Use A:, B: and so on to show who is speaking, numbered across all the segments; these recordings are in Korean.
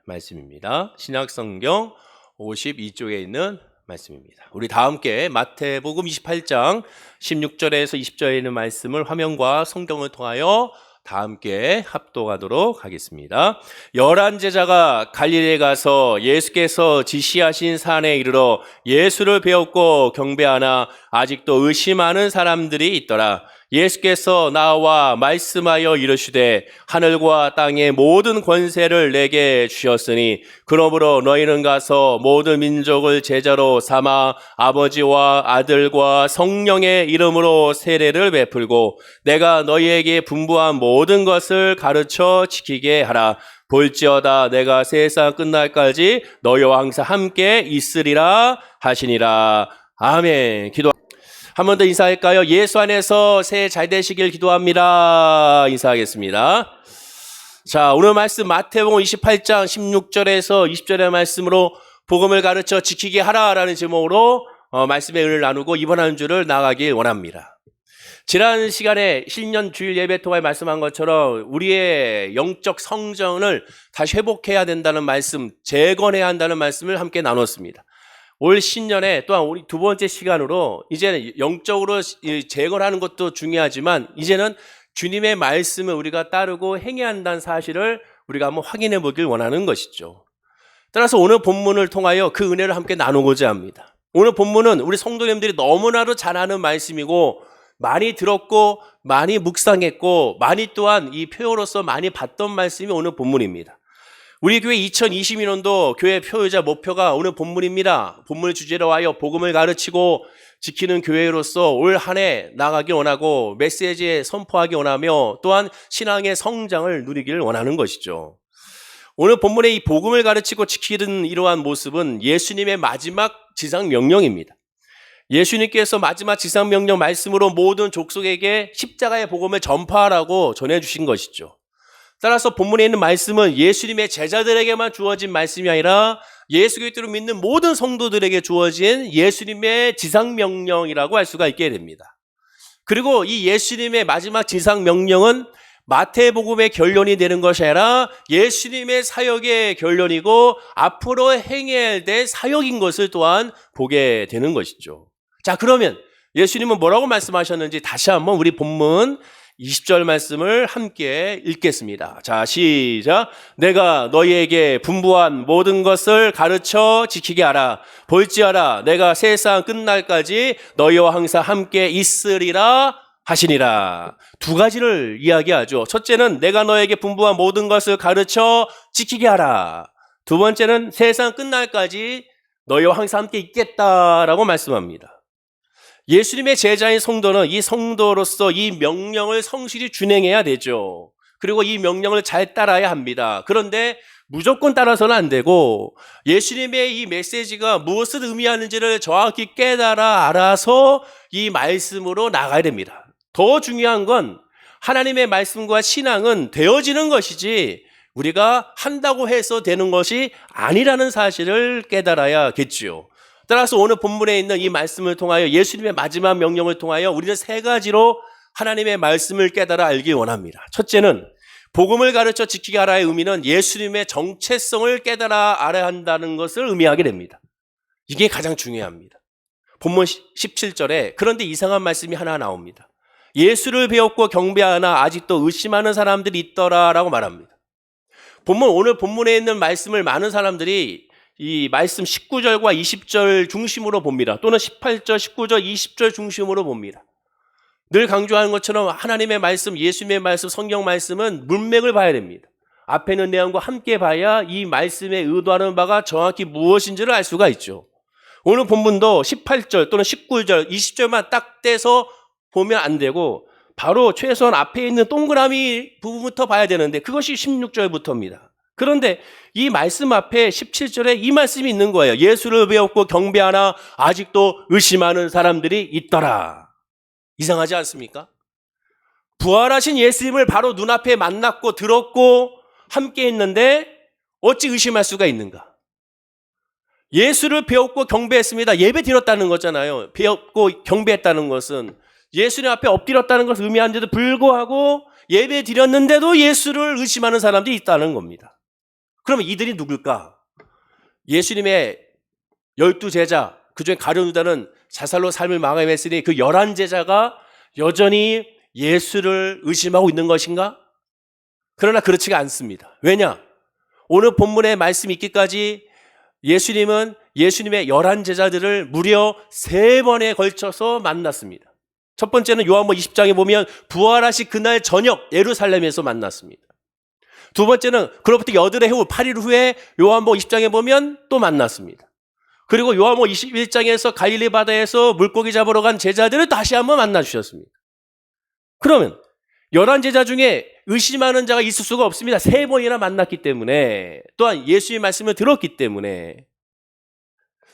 A: 말씀입니다. 신약성경 52쪽에 있는 말씀입니다. 우리 다 함께 마태복음 28장 16절에서 20절에 있는 말씀을 화면과 성경을 통하여 다 함께 합독하도록 하겠습니다. 11제자가 갈릴리에 가서 예수께서 지시하신 산에 이르러 예수를 배웠고 경배하나 아직도 의심하는 사람들이 있더라. 예수께서 나와 말씀하여 이르시되 하늘과 땅의 모든 권세를 내게 주셨으니 그러므로 너희는 가서 모든 민족을 제자로 삼아 아버지와 아들과 성령의 이름으로 세례를 베풀고 내가 너희에게 분부한 모든 것을 가르쳐 지키게 하라. 볼지어다 내가 세상 끝날까지 너희와 항상 함께 있으리라 하시니라. 아멘. 기도. 한 번 더 인사할까요? 예수 안에서 새해 잘 되시길 기도합니다. 인사하겠습니다. 자, 오늘 말씀 마태복음 28장 16절에서 20절의 말씀으로 복음을 가르쳐 지키게 하라라는 제목으로 말씀의 은혜를 나누고 이번 한 주를 나가길 원합니다. 지난 시간에 신년 주일 예배 통해 말씀한 것처럼 우리의 영적 성전을 다시 회복해야 된다는 말씀, 재건해야 한다는 말씀을 함께 나눴습니다. 올 신년에 또한 우리 두 번째 시간으로 이제는 영적으로 재건하는 것도 중요하지만 이제는 주님의 말씀을 우리가 따르고 행해야 한다는 사실을 우리가 한번 확인해 보길 원하는 것이죠. 따라서 오늘 본문을 통하여 그 은혜를 함께 나누고자 합니다. 오늘 본문은 우리 성도님들이 너무나도 잘 아는 말씀이고 많이 들었고 많이 묵상했고 많이 또한 이 표어로서 많이 봤던 말씀이 오늘 본문입니다. 우리 교회 2022년도 교회 표의자 목표가 오늘 본문입니다. 본문을 주제로 하여 복음을 가르치고 지키는 교회로서 올 한 해 나가길 원하고 메시지에 선포하기 원하며 또한 신앙의 성장을 누리기를 원하는 것이죠. 오늘 본문의 이 복음을 가르치고 지키는 이러한 모습은 예수님의 마지막 지상 명령입니다. 예수님께서 마지막 지상 명령 말씀으로 모든 족속에게 십자가의 복음을 전파하라고 전해주신 것이죠. 따라서 본문에 있는 말씀은 예수님의 제자들에게만 주어진 말씀이 아니라 예수 그리스도를 믿는 모든 성도들에게 주어진 예수님의 지상명령이라고 할 수가 있게 됩니다. 그리고 이 예수님의 마지막 지상명령은 마태복음의 결론이 되는 것이 아니라 예수님의 사역의 결론이고 앞으로 행해야 될 사역인 것을 또한 보게 되는 것이죠. 자, 그러면 예수님은 뭐라고 말씀하셨는지 다시 한번 우리 본문 20절 말씀을 함께 읽겠습니다. 자, 시작. 내가 너희에게 분부한 모든 것을 가르쳐 지키게 하라. 볼지어다 내가 세상 끝날까지 너희와 항상 함께 있으리라 하시니라. 두 가지를 이야기하죠. 첫째는 내가 너에게 분부한 모든 것을 가르쳐 지키게 하라. 두 번째는 세상 끝날까지 너희와 항상 함께 있겠다라고 말씀합니다. 예수님의 제자인 성도는 이 성도로서 이 명령을 성실히 준행해야 되죠. 그리고 이 명령을 잘 따라야 합니다. 그런데 무조건 따라서는 안 되고 예수님의 이 메시지가 무엇을 의미하는지를 정확히 깨달아 알아서 이 말씀으로 나가야 됩니다. 더 중요한 건 하나님의 말씀과 신앙은 되어지는 것이지 우리가 한다고 해서 되는 것이 아니라는 사실을 깨달아야겠지요. 따라서 오늘 본문에 있는 이 말씀을 통하여 예수님의 마지막 명령을 통하여 우리는 세 가지로 하나님의 말씀을 깨달아 알기 원합니다. 첫째는 복음을 가르쳐 지키게 하라의 의미는 예수님의 정체성을 깨달아 알아야 한다는 것을 의미하게 됩니다. 이게 가장 중요합니다. 본문 17절에 그런데 이상한 말씀이 하나 나옵니다. 예수를 배웠고 경배하나 아직도 의심하는 사람들이 있더라라고 말합니다. 오늘 본문에 있는 말씀을 많은 사람들이 이 말씀 19절과 20절 중심으로 봅니다. 또는 18절, 19절, 20절 중심으로 봅니다. 늘 강조하는 것처럼 하나님의 말씀, 예수님의 말씀, 성경 말씀은 문맥을 봐야 됩니다. 앞에 있는 내용과 함께 봐야 이 말씀에 의도하는 바가 정확히 무엇인지를 알 수가 있죠. 오늘 본문도 18절 또는 19절, 20절만 딱 떼서 보면 안 되고 바로 최소한 앞에 있는 동그라미 부분부터 봐야 되는데 그것이 16절부터입니다. 그런데 이 말씀 앞에 17절에 이 말씀이 있는 거예요. 예수를 배웠고 경배하나 아직도 의심하는 사람들이 있더라. 이상하지 않습니까? 부활하신 예수님을 바로 눈앞에 만났고 들었고 함께 했는데 어찌 의심할 수가 있는가? 예수를 배웠고 경배했습니다. 예배 드렸다는 거잖아요. 배웠고 경배했다는 것은 예수님 앞에 엎드렸다는 것을 의미하는데도 불구하고 예배 드렸는데도 예수를 의심하는 사람들이 있다는 겁니다. 그러면 이들이 누굴까? 예수님의 12제자, 그중에 가룟 유다는 자살로 삶을 마감했으니 그 11제자가 여전히 예수를 의심하고 있는 것인가? 그러나 그렇지가 않습니다. 왜냐? 오늘 본문의 말씀이 있기까지 예수님은 예수님의 11제자들을 무려 3번에 걸쳐서 만났습니다. 첫 번째는 요한복음 20장에 보면 부활하신 그날 저녁 예루살렘에서 만났습니다. 두 번째는 그로부터 여드레 후 8일 후에 요한복음 20장에 보면 또 만났습니다. 그리고 요한복음 21장에서 갈릴리 바다에서 물고기 잡으러 간 제자들을 다시 한번 만나 주셨습니다. 그러면 11제자 중에 의심하는 자가 있을 수가 없습니다. 3번이나 만났기 때문에, 또한 예수의 말씀을 들었기 때문에.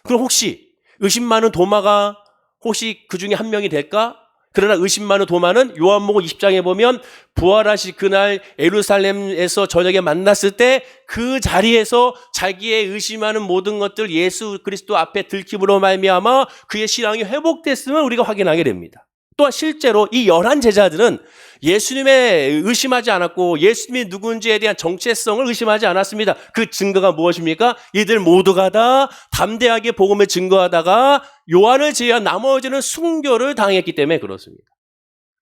A: 그럼 혹시 의심 많은 도마가 혹시 그 중에 한 명이 될까? 그러나 의심 많은 도마는 요한복음 20장에 보면 부활하신 그날 예루살렘에서 저녁에 만났을 때 그 자리에서 자기의 의심하는 모든 것들 예수 그리스도 앞에 들킴으로 말미암아 그의 신앙이 회복됐음을 우리가 확인하게 됩니다. 또한 실제로 이 11제자들은 예수님의 의심하지 않았고 예수님이 누군지에 대한 정체성을 의심하지 않았습니다. 그 증거가 무엇입니까? 이들 모두가 다 담대하게 복음을 증거하다가 요한을 제외한 나머지는 순교를 당했기 때문에 그렇습니다.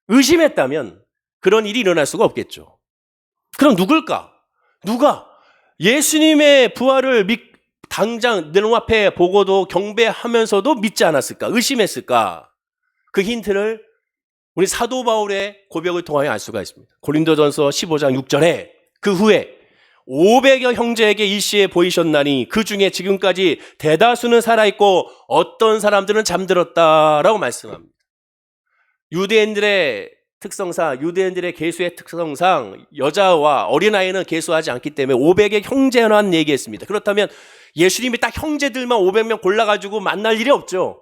A: 의심했다면 그런 일이 일어날 수가 없겠죠. 그럼 누굴까? 누가 예수님의 부활을 당장 내 눈앞에 보고도 경배하면서도 믿지 않았을까? 의심했을까? 그 힌트를 우리 사도 바울의 고백을 통하여 알 수가 있습니다. 고린도전서 15장 6절에 그 후에 500여 형제에게 일시에 보이셨나니 그 중에 지금까지 대다수는 살아있고 어떤 사람들은 잠들었다라고 말씀합니다. 유대인들의 특성상, 유대인들의 계수의 특성상 여자와 어린아이는 계수하지 않기 때문에 500의 형제만 얘기했습니다. 그렇다면 예수님이 딱 형제들만 500명 골라가지고 만날 일이 없죠.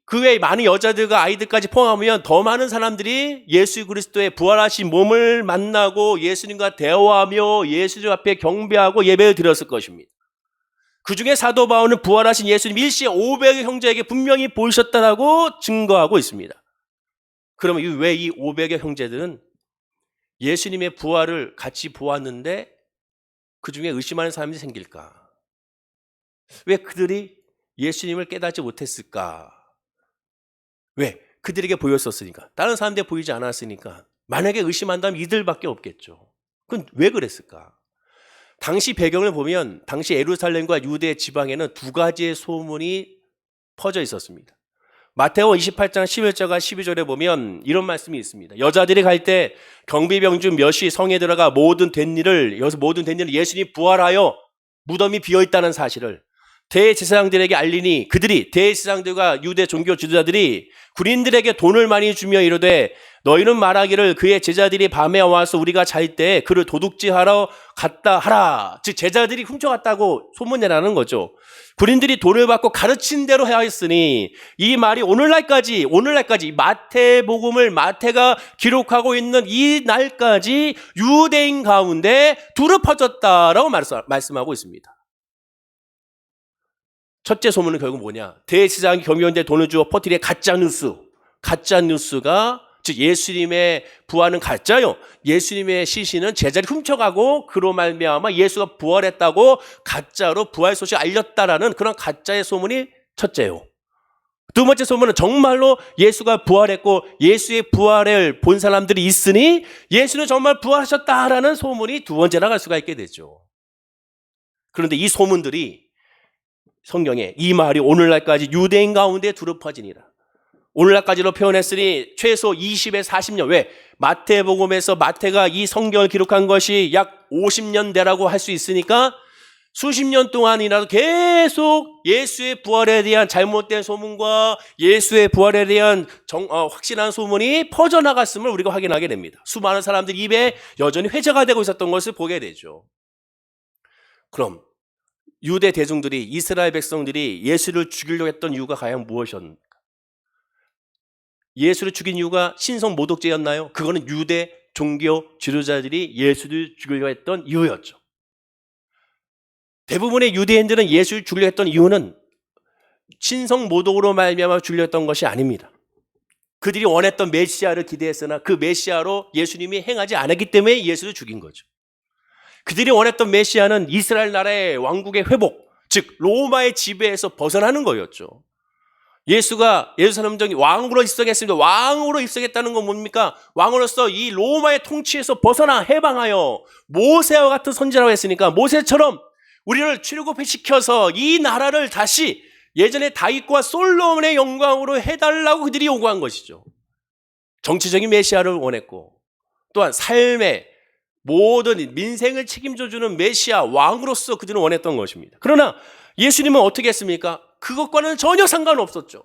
A: 그 외에 많은 여자들과 아이들까지 포함하면 더 많은 사람들이 예수 그리스도의 부활하신 몸을 만나고 예수님과 대화하며 예수님 앞에 경배하고 예배를 드렸을 것입니다. 그 중에 사도 바울은 부활하신 예수님 일시에 500의 형제에게 분명히 보이셨다라고 증거하고 있습니다. 그러면 왜 이 500의 형제들은 예수님의 부활을 같이 보았는데 그 중에 의심하는 사람이 생길까? 왜 그들이 예수님을 깨닫지 못했을까? 왜? 그들에게 보였었으니까. 다른 사람들에게 보이지 않았으니까. 만약에 의심한다면 이들밖에 없겠죠. 그건 왜 그랬을까? 당시 배경을 보면 당시 예루살렘과 유대 지방에는 두 가지의 소문이 퍼져 있었습니다. 마태복음 28장 11절과 12절에 보면 이런 말씀이 있습니다. 여자들이 갈 때 경비병 중 몇이 성에 들어가 모든 된 일을, 여기서 모든 된 일은 예수님이 부활하여 무덤이 비어있다는 사실을 대제사장들에게 알리니 그들이 대제사장들과 유대 종교 지도자들이 군인들에게 돈을 많이 주며 이르되 너희는 말하기를 그의 제자들이 밤에 와서 우리가 잘 때 그를 도둑질하러 갔다 하라. 즉 제자들이 훔쳐갔다고 소문내라는 거죠. 군인들이 돈을 받고 가르친 대로 하였으니 이 말이 오늘날까지 마태복음을 마태가 기록하고 있는 이 날까지 유대인 가운데 두루 퍼졌다라고 말씀하고 있습니다. 첫째 소문은 결국 뭐냐? 대제사장이 경비원들에 돈을 주어 퍼뜨린 가짜 뉴스가 즉 예수님의 부활은 가짜요. 예수님의 시신은 제자리 훔쳐가고 그로 말미암아 예수가 부활했다고 가짜로 부활 소식을 알렸다라는 그런 가짜의 소문이 첫째요. 두 번째 소문은 정말로 예수가 부활했고 예수의 부활을 본 사람들이 있으니 예수는 정말 부활하셨다라는 소문이 두 번째 나갈 수가 있게 되죠. 그런데 이 소문들이 성경에 이 말이 오늘날까지 유대인 가운데 두루 퍼지니라. 오늘날까지로 표현했으니 최소 20에서 40년. 왜? 마태복음에서 마태가 이 성경을 기록한 것이 약 50년대라고 할 수 있으니까 수십 년 동안이라도 계속 예수의 부활에 대한 잘못된 소문과 예수의 부활에 대한 확실한 소문이 퍼져나갔음을 우리가 확인하게 됩니다. 수많은 사람들 입에 여전히 회자가 되고 있었던 것을 보게 되죠. 그럼 유대 대중들이, 이스라엘 백성들이 예수를 죽이려고 했던 이유가 과연 무엇이었습니까? 예수를 죽인 이유가 신성 모독죄였나요? 그거는 유대 종교 지도자들이 예수를 죽이려고 했던 이유였죠. 대부분의 유대인들은 예수를 죽이려고 했던 이유는 신성 모독으로 말미암아 죽이려고 했던 것이 아닙니다. 그들이 원했던 메시아를 기대했으나 그 메시아로 예수님이 행하지 않았기 때문에 예수를 죽인 거죠. 그들이 원했던 메시아는 이스라엘 나라의 왕국의 회복, 즉 로마의 지배에서 벗어나는 거였죠. 예수가 예루살렘 정이 왕으로 입성했습니다. 왕으로 입성했다는 건 뭡니까? 왕으로서 이 로마의 통치에서 벗어나 해방하여 모세와 같은 선지자라고 했으니까 모세처럼 우리를 출애굽시켜서 이 나라를 다시 예전에 다윗과 솔로몬의 영광으로 해달라고 그들이 요구한 것이죠. 정치적인 메시아를 원했고 또한 삶의 모든 민생을 책임져주는 메시아 왕으로서 그들은 원했던 것입니다. 그러나 예수님은 어떻게 했습니까? 그것과는 전혀 상관없었죠.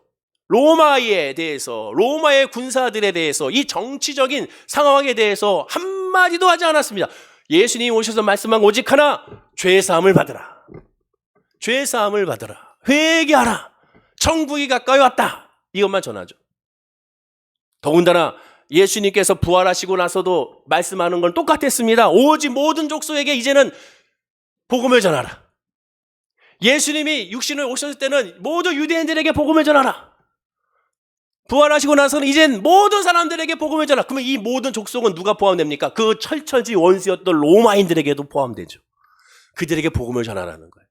A: 로마에 대해서, 로마의 군사들에 대해서, 이 정치적인 상황에 대해서 한마디도 하지 않았습니다. 예수님이 오셔서 말씀한 오직 하나, 죄사함을 받으라. 죄사함을 받으라. 회개하라. 천국이 가까이 왔다. 이것만 전하죠. 더군다나 예수님께서 부활하시고 나서도 말씀하는 건 똑같았습니다. 오직 모든 족속에게 이제는 복음을 전하라. 예수님이 육신을 오셨을 때는 모두 유대인들에게 복음을 전하라. 부활하시고 나서는 이젠 모든 사람들에게 복음을 전하라. 그러면 이 모든 족속은 누가 포함됩니까? 그 철처지 원수였던 로마인들에게도 포함되죠. 그들에게 복음을 전하라는 거예요.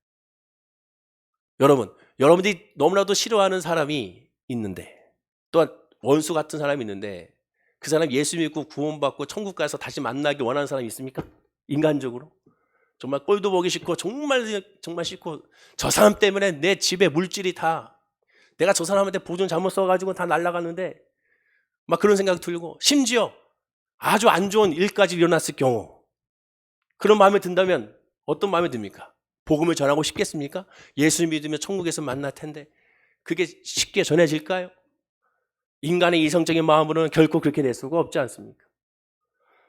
A: 여러분, 여러분들이 너무나도 싫어하는 사람이 있는데, 또한 원수 같은 사람이 있는데 그 사람 예수 믿고 구원받고 천국 가서 다시 만나기 원하는 사람이 있습니까? 인간적으로 정말 꼴도 보기 싫고 정말 싫고 저 사람 때문에 내 집에 물질이 다 내가 저 사람한테 보존 잘못 써가지고 다 날아갔는데 막 그런 생각이 들고 심지어 아주 안 좋은 일까지 일어났을 경우 그런 마음이 든다면 어떤 마음이 듭니까? 복음을 전하고 싶겠습니까? 예수 믿으면 천국에서 만날 텐데 그게 쉽게 전해질까요? 인간의 이성적인 마음으로는 결코 그렇게 될 수가 없지 않습니까?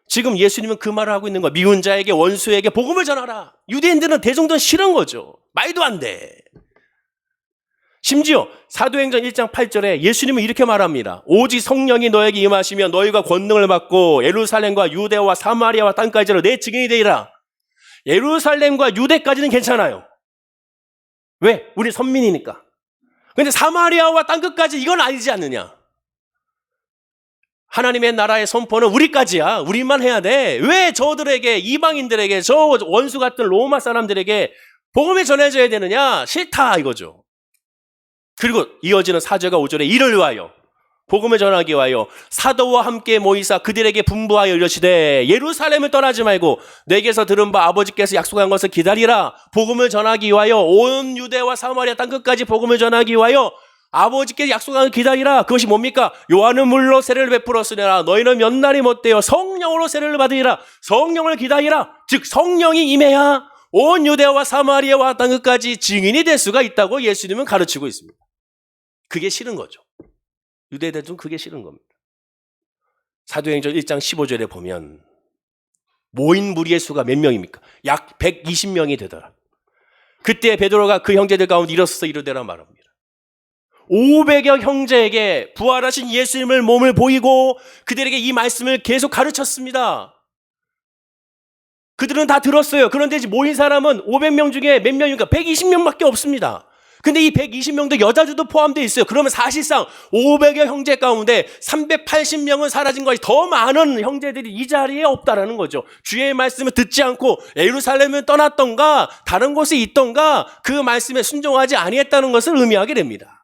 A: 지금 예수님은 그 말을 하고 있는 거예요. 미운 자에게 원수에게 복음을 전하라. 유대인들은 대종전 싫은 거죠. 말도 안 돼. 심지어 사도행전 1장 8절에 예수님은 이렇게 말합니다. 오직 성령이 너에게 임하시면 너희가 권능을 받고 예루살렘과 유대와 사마리아와 땅까지로 내 증인이 되리라. 예루살렘과 유대까지는 괜찮아요. 왜? 우리 선민이니까. 그런데 사마리아와 땅끝까지 이건 아니지 않느냐. 하나님의 나라의 선포는 우리까지야. 우리만 해야 돼. 왜 저들에게, 이방인들에게, 저 원수 같은 로마 사람들에게 복음이 전해져야 되느냐? 싫다 이거죠. 그리고 이어지는 4절과 5절에 이를 위하여 복음을 전하기 위하여 사도와 함께 모이사 그들에게 분부하여 이르시되 예루살렘을 떠나지 말고 내게서 들은 바 아버지께서 약속한 것을 기다리라. 복음을 전하기 위하여 온 유대와 사마리아 땅끝까지 복음을 전하기 위하여 아버지께서 약속한 것을 기다리라. 그것이 뭡니까? 요한은 물로 세례를 베풀었으나 너희는 몇 날이 못되어 성령으로 세례를 받으리라. 성령을 기다리라. 즉 성령이 임해야 온 유대와 사마리아와 땅끝까지 증인이 될 수가 있다고 예수님은 가르치고 있습니다. 그게 싫은 거죠. 유대인들은 그게 싫은 겁니다. 사도행전 1장 15절에 보면 모인 무리의 수가 몇 명입니까? 약 120명이 되더라. 그때 베드로가 그 형제들 가운데 일어서서 이르되라 말합니다. 500여 형제에게 부활하신 예수님을 몸을 보이고 그들에게 이 말씀을 계속 가르쳤습니다. 그들은 다 들었어요. 그런데 모인 사람은 500명 중에 몇 명입니까? 120명밖에 없습니다. 근데 이 120명도 여자들도 포함되어 있어요. 그러면 사실상 500여 형제 가운데 380명은 사라진 것이 더 많은 형제들이 이 자리에 없다라는 거죠. 주의 말씀을 듣지 않고 예루살렘을 떠났던가 다른 곳에 있던가 그 말씀에 순종하지 아니했다는 것을 의미하게 됩니다.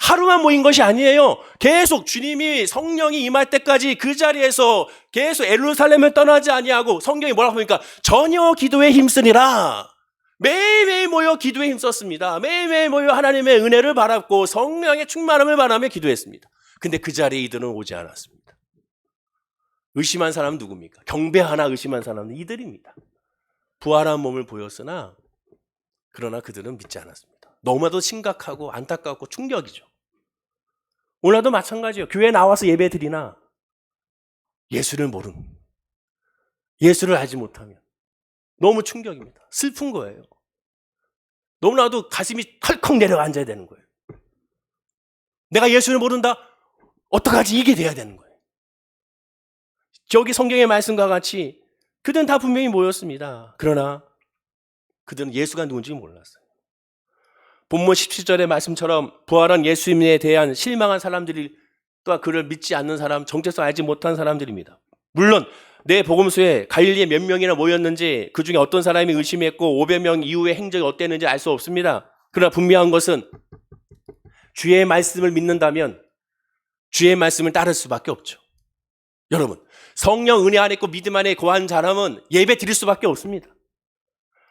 A: 하루만 모인 것이 아니에요. 계속 주님이 성령이 임할 때까지 그 자리에서 계속 예루살렘을 떠나지 아니하고 성경이 뭐라고 합니까? 전혀 기도에 힘쓰니라. 매일매일 모여 기도에 힘썼습니다. 매일매일 모여 하나님의 은혜를 바랐고 성령의 충만함을 바라며 기도했습니다. 근데 그 자리에 이들은 오지 않았습니다. 의심한 사람은 누굽니까? 경배하나 의심한 사람은 이들입니다. 부활한 몸을 보였으나 그러나 그들은 믿지 않았습니다. 너무나도 심각하고 안타깝고 충격이죠. 오늘도 마찬가지예요. 교회에 나와서 예배 드리나 예수를 모르는, 예수를 알지 못하면 너무 충격입니다. 슬픈 거예요. 너무나도 가슴이 털컥 내려 앉아야 되는 거예요. 내가 예수를 모른다? 어떡하지? 이게 돼야 되는 거예요. 저기 성경의 말씀과 같이 그들은 다 분명히 모였습니다. 그러나 그들은 예수가 누군지 몰랐어요. 본문 17절의 말씀처럼 부활한 예수님에 대한 실망한 사람들이 또한 그를 믿지 않는 사람, 정체성 알지 못한 사람들입니다. 물론 내 복음서에 갈릴리에 몇 명이나 모였는지 그 중에 어떤 사람이 의심했고 500명 이후의 행적이 어땠는지 알 수 없습니다. 그러나 분명한 것은 주의 말씀을 믿는다면 주의 말씀을 따를 수밖에 없죠. 여러분, 성령 은혜 안에 있고 믿음 안에 거한 사람은 예배 드릴 수밖에 없습니다.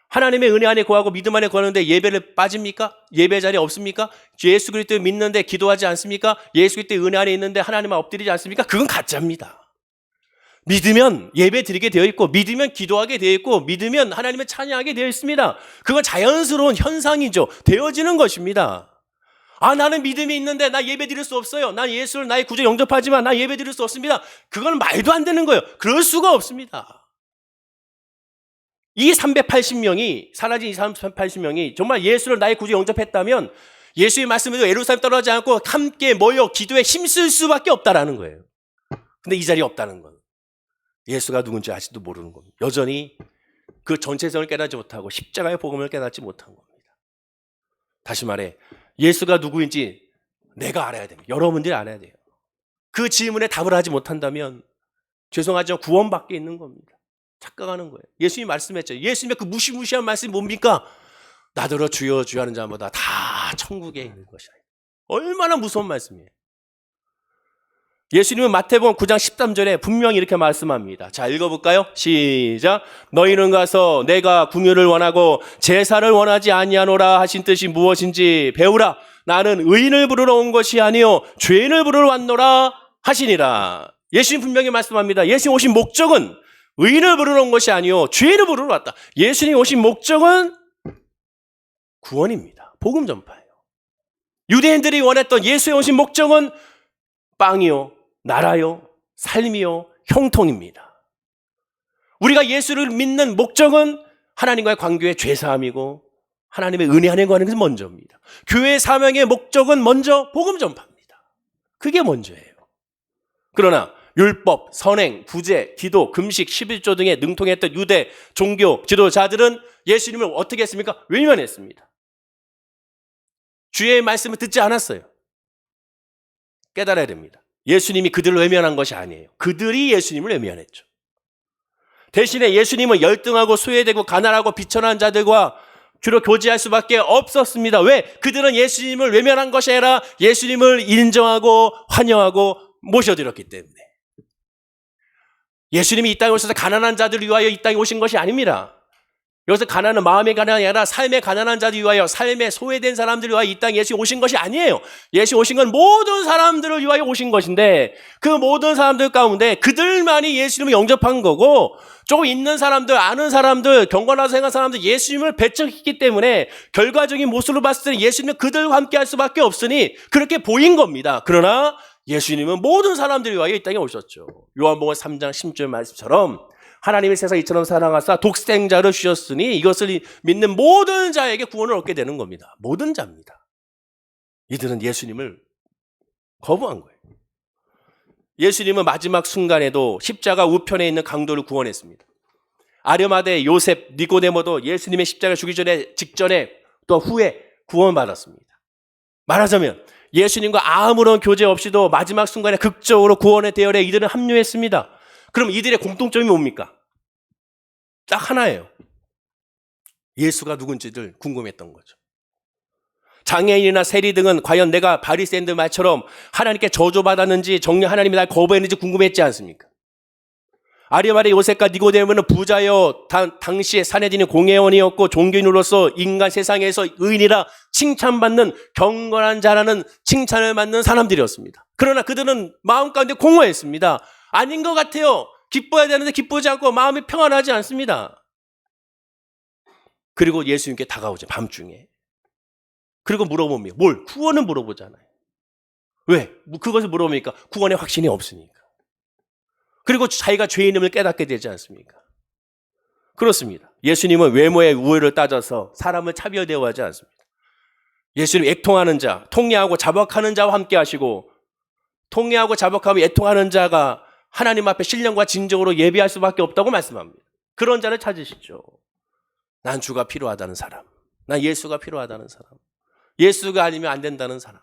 A: 하나님의 은혜 안에 거하고 믿음 안에 거하는데 예배를 빠집니까? 예배 자리에 없습니까? 예수 그리스도 믿는데 기도하지 않습니까? 예수 그리스도 은혜 안에 있는데 하나님만 엎드리지 않습니까? 그건 가짜입니다. 믿으면 예배 드리게 되어 있고 믿으면 기도하게 되어 있고 믿으면 하나님을 찬양하게 되어 있습니다. 그건 자연스러운 현상이죠. 되어지는 것입니다. 나는 믿음이 있는데 나 예배 드릴 수 없어요. 난 예수를 나의 구주 영접하지만 나 예배 드릴 수 없습니다. 그건 말도 안 되는 거예요. 그럴 수가 없습니다. 이 380명이 사라진 이 380명이 정말 예수를 나의 구주 영접했다면 예수의 말씀에도 예루살렘 떨어지지 않고 함께 모여 기도에 힘쓸 수밖에 없다라는 거예요. 근데 이 자리에 없다는 건 예수가 누군지 아직도 모르는 겁니다. 여전히 그 전체성을 깨닫지 못하고 십자가의 복음을 깨닫지 못한 겁니다. 다시 말해 예수가 누구인지 내가 알아야 됩니다. 여러분들이 알아야 돼요. 그 질문에 답을 하지 못한다면 죄송하지만 구원밖에 있는 겁니다. 착각하는 거예요. 예수님이 말씀했죠. 예수님의 그 무시무시한 말씀이 뭡니까? 나더러 주여 주여 하는 자마다 다 천국에 있는 것이라. 얼마나 무서운 말씀이에요. 예수님은 마태복음 9장 13절에 분명히 이렇게 말씀합니다. 자, 읽어볼까요? 시작. 너희는 가서 내가 궁유를 원하고 제사를 원하지 아니하노라 하신 뜻이 무엇인지 배우라. 나는 의인을 부르러 온 것이 아니요 죄인을 부르러 왔노라 하시니라. 예수님 분명히 말씀합니다. 예수님 오신 목적은 의인을 부르러 온 것이 아니요 죄인을 부르러 왔다. 예수님 오신 목적은 구원입니다. 복음 전파예요. 유대인들이 원했던 예수의 오신 목적은 빵이요, 나라요, 삶이요, 형통입니다. 우리가 예수를 믿는 목적은 하나님과의 관계의 죄사함이고 하나님의 은혜 안에 거하는 것이 먼저입니다. 교회 사명의 목적은 먼저 복음 전파입니다. 그게 먼저예요. 그러나 율법, 선행, 구제, 기도, 금식, 11조 등에 능통했던 유대 종교 지도자들은 예수님을 어떻게 했습니까? 외면했습니다. 주의 말씀을 듣지 않았어요. 깨달아야 됩니다. 예수님이 그들을 외면한 것이 아니에요. 그들이 예수님을 외면했죠. 대신에 예수님은 열등하고 소외되고 가난하고 비천한 자들과 주로 교제할 수밖에 없었습니다. 왜? 그들은 예수님을 외면한 것이 아니라 예수님을 인정하고 환영하고 모셔드렸기 때문에. 예수님이 이 땅에 오셔서 가난한 자들을 위하여 이 땅에 오신 것이 아닙니다. 여기서 가난은 마음의 가난이 아니라 삶의 가난한 자들 위하여 삶의 소외된 사람들을 위하여 이 땅에 예수님 오신 것이 아니에요. 예수님 오신 건 모든 사람들을 위하여 오신 것인데 그 모든 사람들 가운데 그들만이 예수님을 영접한 거고 조금 있는 사람들, 아는 사람들, 경건하고 생각한 사람들 예수님을 배척했기 때문에 결과적인 모습으로 봤을 때 예수님은 그들과 함께 할 수밖에 없으니 그렇게 보인 겁니다. 그러나 예수님은 모든 사람들을 위하여 이 땅에 오셨죠. 요한복음 3장 10절 말씀처럼 하나님이 세상 이처럼 사랑하사 독생자를 주셨으니 이것을 믿는 모든 자에게 구원을 얻게 되는 겁니다. 모든 자입니다. 이들은 예수님을 거부한 거예요. 예수님은 마지막 순간에도 십자가 우편에 있는 강도를 구원했습니다. 아르마대, 요셉, 니고데모도 예수님의 십자가 죽기 전에, 직전에 또 후에 구원받았습니다. 말하자면 예수님과 아무런 교제 없이도 마지막 순간에 극적으로 구원의 대열에 이들은 합류했습니다. 그럼 이들의 공통점이 뭡니까? 딱 하나예요. 예수가 누군지를 궁금했던 거죠. 장애인이나 세리 등은 과연 내가 바리새인들 말처럼 하나님께 저주받았는지 정녕 하나님이 날 거부했는지 궁금했지 않습니까? 아리마대 요셉과 니고데모는 부자여 당시의 산헤드린 공회원이었고 종교인으로서 인간 세상에서 의인이라 칭찬받는 경건한 자라는 칭찬을 받는 사람들이었습니다. 그러나 그들은 마음 가운데 공허했습니다. 아닌 것 같아요. 기뻐야 되는데 기쁘지 않고 마음이 평안하지 않습니다. 그리고 예수님께 다가오죠. 밤중에. 그리고 물어봅니다. 뭘? 구원은 물어보잖아요. 왜? 그것을 물어보니까 구원의 확신이 없으니까. 그리고 자기가 죄인임을 깨닫게 되지 않습니까? 그렇습니다. 예수님은 외모의 우월을 따져서 사람을 차별 대우하지 않습니다. 예수님 애통하는 자, 통회하고 자복하는 자와 함께 하시고 통회하고 자복하며 애통하는 자가 하나님 앞에 신령과 진정으로 예배할 수밖에 없다고 말씀합니다. 그런 자를 찾으시죠. 난 주가 필요하다는 사람, 난 예수가 필요하다는 사람, 예수가 아니면 안 된다는 사람,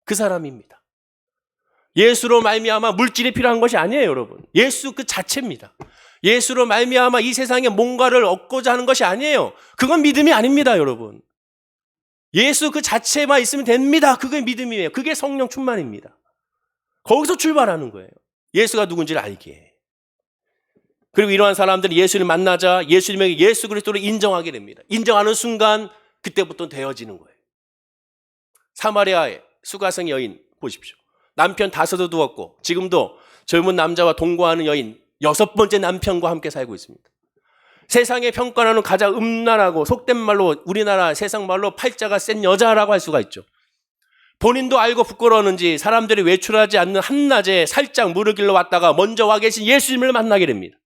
A: 그 사람입니다. 예수로 말미암아 물질이 필요한 것이 아니에요, 여러분. 예수 그 자체입니다. 예수로 말미암아 이 세상에 뭔가를 얻고자 하는 것이 아니에요. 그건 믿음이 아닙니다, 여러분. 예수 그 자체만 있으면 됩니다. 그게 믿음이에요. 그게 성령 충만입니다. 거기서 출발하는 거예요. 예수가 누군지를 알기에. 그리고 이러한 사람들이 예수를 만나자 예수님에게 예수 그리스도를 인정하게 됩니다. 인정하는 순간 그때부터 되어지는 거예요. 사마리아의 수가성 여인 보십시오. 남편 5을 두었고 지금도 젊은 남자와 동거하는 여인 6번째 남편과 함께 살고 있습니다. 세상의 평가로는 가장 음란하고 속된 말로 우리나라 세상 말로 팔자가 센 여자라고 할 수가 있죠. 본인도 알고 부끄러웠는지 사람들이 외출하지 않는 한낮에 살짝 무르길러 왔다가 먼저 와 계신 예수님을 만나게 됩니다.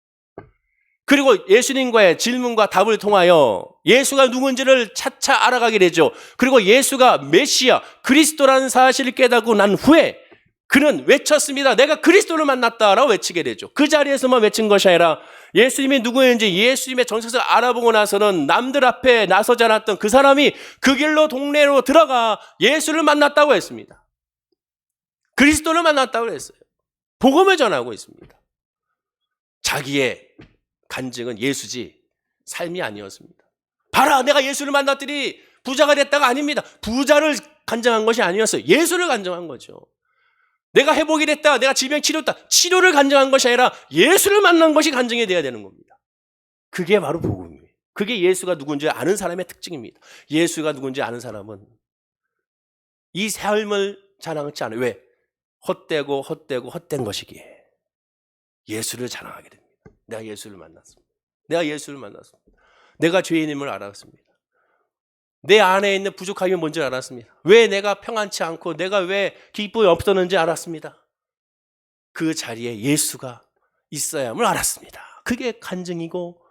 A: 그리고 예수님과의 질문과 답을 통하여 예수가 누군지를 차차 알아가게 되죠. 그리고 예수가 메시아, 그리스도라는 사실을 깨닫고 난 후에 그는 외쳤습니다. 내가 그리스도를 만났다라고 외치게 되죠. 그 자리에서만 외친 것이 아니라 예수님이 누구인지 예수님의 정체성을 알아보고 나서는 남들 앞에 나서지 않았던 그 사람이 그 길로 동네로 들어가 예수를 만났다고 했습니다. 그리스도를 만났다고 했어요. 복음을 전하고 있습니다. 자기의 간증은 예수지 삶이 아니었습니다. 봐라, 내가 예수를 만났더니 부자가 됐다가 아닙니다. 부자를 간증한 것이 아니었어요. 예수를 간증한 거죠. 내가 회복이 됐다, 내가 질병 치료했다, 치료를 간증한 것이 아니라 예수를 만난 것이 간증이 돼야 되는 겁니다. 그게 바로 복음이에요. 그게 예수가 누군지 아는 사람의 특징입니다. 예수가 누군지 아는 사람은 이 삶을 자랑하지 않아요. 왜? 헛된 것이기에 예수를 자랑하게 됩니다. 내가 예수를 만났습니다. 내가 예수를 만났습니다. 내가 죄인임을 알았습니다. 내 안에 있는 부족함이 뭔지 알았습니다. 왜 내가 평안치 않고 내가 왜 기쁨이 없었는지 알았습니다. 그 자리에 예수가 있어야함을 알았습니다. 그게 간증이고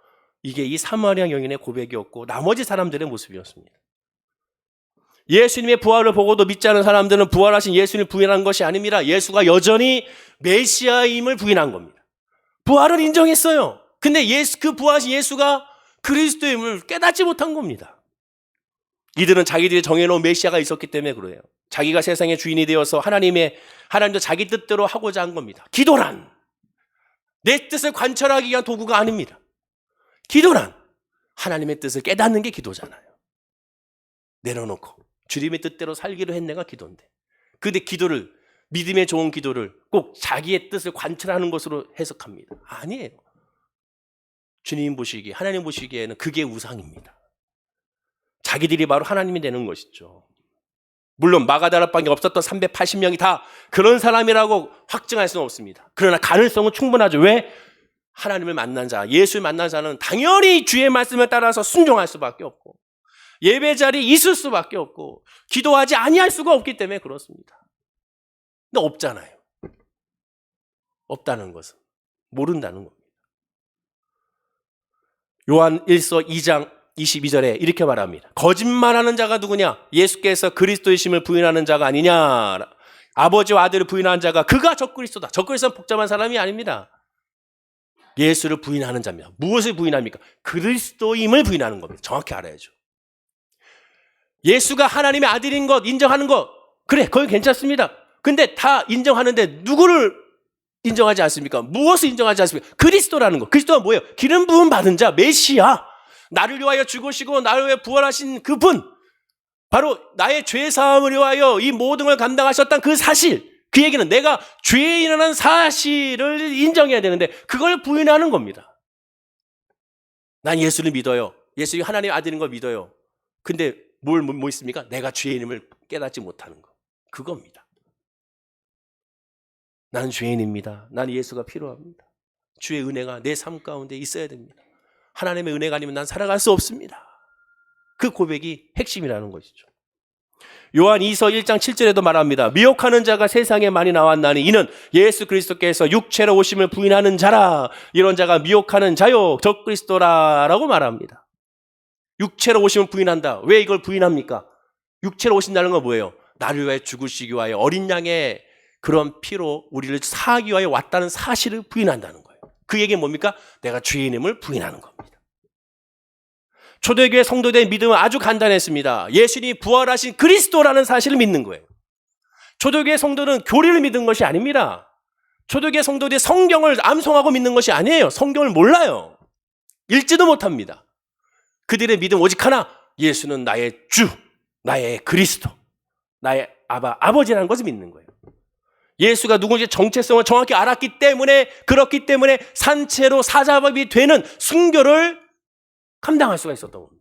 A: 이게 이 사마리아 여인의 고백이었고 나머지 사람들의 모습이었습니다. 예수님의 부활을 보고도 믿지 않은 사람들은 부활하신 예수님을 부인한 것이 아닙니다. 예수가 여전히 메시아임을 부인한 겁니다. 부활을 인정했어요. 근데 그 부활하신 예수가 그리스도임을 깨닫지 못한 겁니다. 이들은 자기들이 정해놓은 메시아가 있었기 때문에 그래요. 자기가 세상의 주인이 되어서 하나님도 자기 뜻대로 하고자 한 겁니다. 기도란 내 뜻을 관철하기 위한 도구가 아닙니다. 기도란 하나님의 뜻을 깨닫는 게 기도잖아요. 내려놓고 주님의 뜻대로 살기로 한 내가 기도인데, 근데 기도를 믿음의 좋은 기도를 꼭 자기의 뜻을 관철하는 것으로 해석합니다. 아니에요. 주님 보시기에, 하나님 보시기에는 그게 우상입니다. 자기들이 바로 하나님이 되는 것이죠. 물론 마가다락방에 없었던 380명이 다 그런 사람이라고 확증할 수는 없습니다. 그러나 가능성은 충분하죠. 왜? 하나님을 만난 자, 예수를 만난 자는 당연히 주의 말씀에 따라서 순종할 수밖에 없고 예배 자리에 있을 수밖에 없고 기도하지 아니할 수가 없기 때문에 그렇습니다. 근데 없잖아요. 없다는 것은 모른다는 겁니다. 요한 1서 2장 22절에 이렇게 말합니다. 거짓말하는 자가 누구냐? 예수께서 그리스도이심을 부인하는 자가 아니냐? 아버지와 아들을 부인하는 자가 그가 적그리스도다. 적그리스도는 복잡한 사람이 아닙니다. 예수를 부인하는 자입니다. 무엇을 부인합니까? 그리스도임을 부인하는 겁니다. 정확히 알아야죠. 예수가 하나님의 아들인 것 인정하는 것, 그래, 거기 괜찮습니다. 근데 다 인정하는데 누구를 인정하지 않습니까? 무엇을 인정하지 않습니까? 그리스도라는 것. 그리스도가 뭐예요? 기름 부음 받은 자, 메시아. 나를 위하여 죽으시고 나를 위하여 부활하신 그분, 바로 나의 죄 사함을 위하여 이 모든 걸 감당하셨던 그 사실, 그 얘기는 내가 죄인이라는 사실을 인정해야 되는데 그걸 부인하는 겁니다. 난 예수를 믿어요. 예수가 하나님의 아들인 걸 믿어요. 근데 뭐 있습니까? 내가 죄인임을 깨닫지 못하는 거, 그겁니다. 나는 죄인입니다. 나는 예수가 필요합니다. 주의 은혜가 내 삶 가운데 있어야 됩니다. 하나님의 은혜가 아니면 난 살아갈 수 없습니다. 그 고백이 핵심이라는 것이죠. 요한 2서 1장 7절에도 말합니다. 미혹하는 자가 세상에 많이 나왔나니 이는 예수 그리스도께서 육체로 오심을 부인하는 자라. 이런 자가 미혹하는 자요 적그리스도라라고 말합니다. 육체로 오심을 부인한다. 왜 이걸 부인합니까? 육체로 오신다는 건 뭐예요? 나를 위하여 죽으시기 위하여 어린 양의 그런 피로 우리를 사하기 위하여 왔다는 사실을 부인한다는 거예요. 그 얘기는 뭡니까? 내가 죄인임을 부인하는 겁니다. 초대교회 성도들의 믿음은 아주 간단했습니다. 예수님이 부활하신 그리스도라는 사실을 믿는 거예요. 초대교회 성도는 교리를 믿은 것이 아닙니다. 초대교회 성도들이 성경을 암송하고 믿는 것이 아니에요. 성경을 몰라요. 읽지도 못합니다. 그들의 믿음 오직 하나, 예수는 나의 주, 나의 그리스도, 나의 아버지라는 것을 믿는 거예요. 예수가 누군지 정체성을 정확히 알았기 때문에, 그렇기 때문에 산채로 사자밥이 되는 순교를 감당할 수가 있었던 겁니다.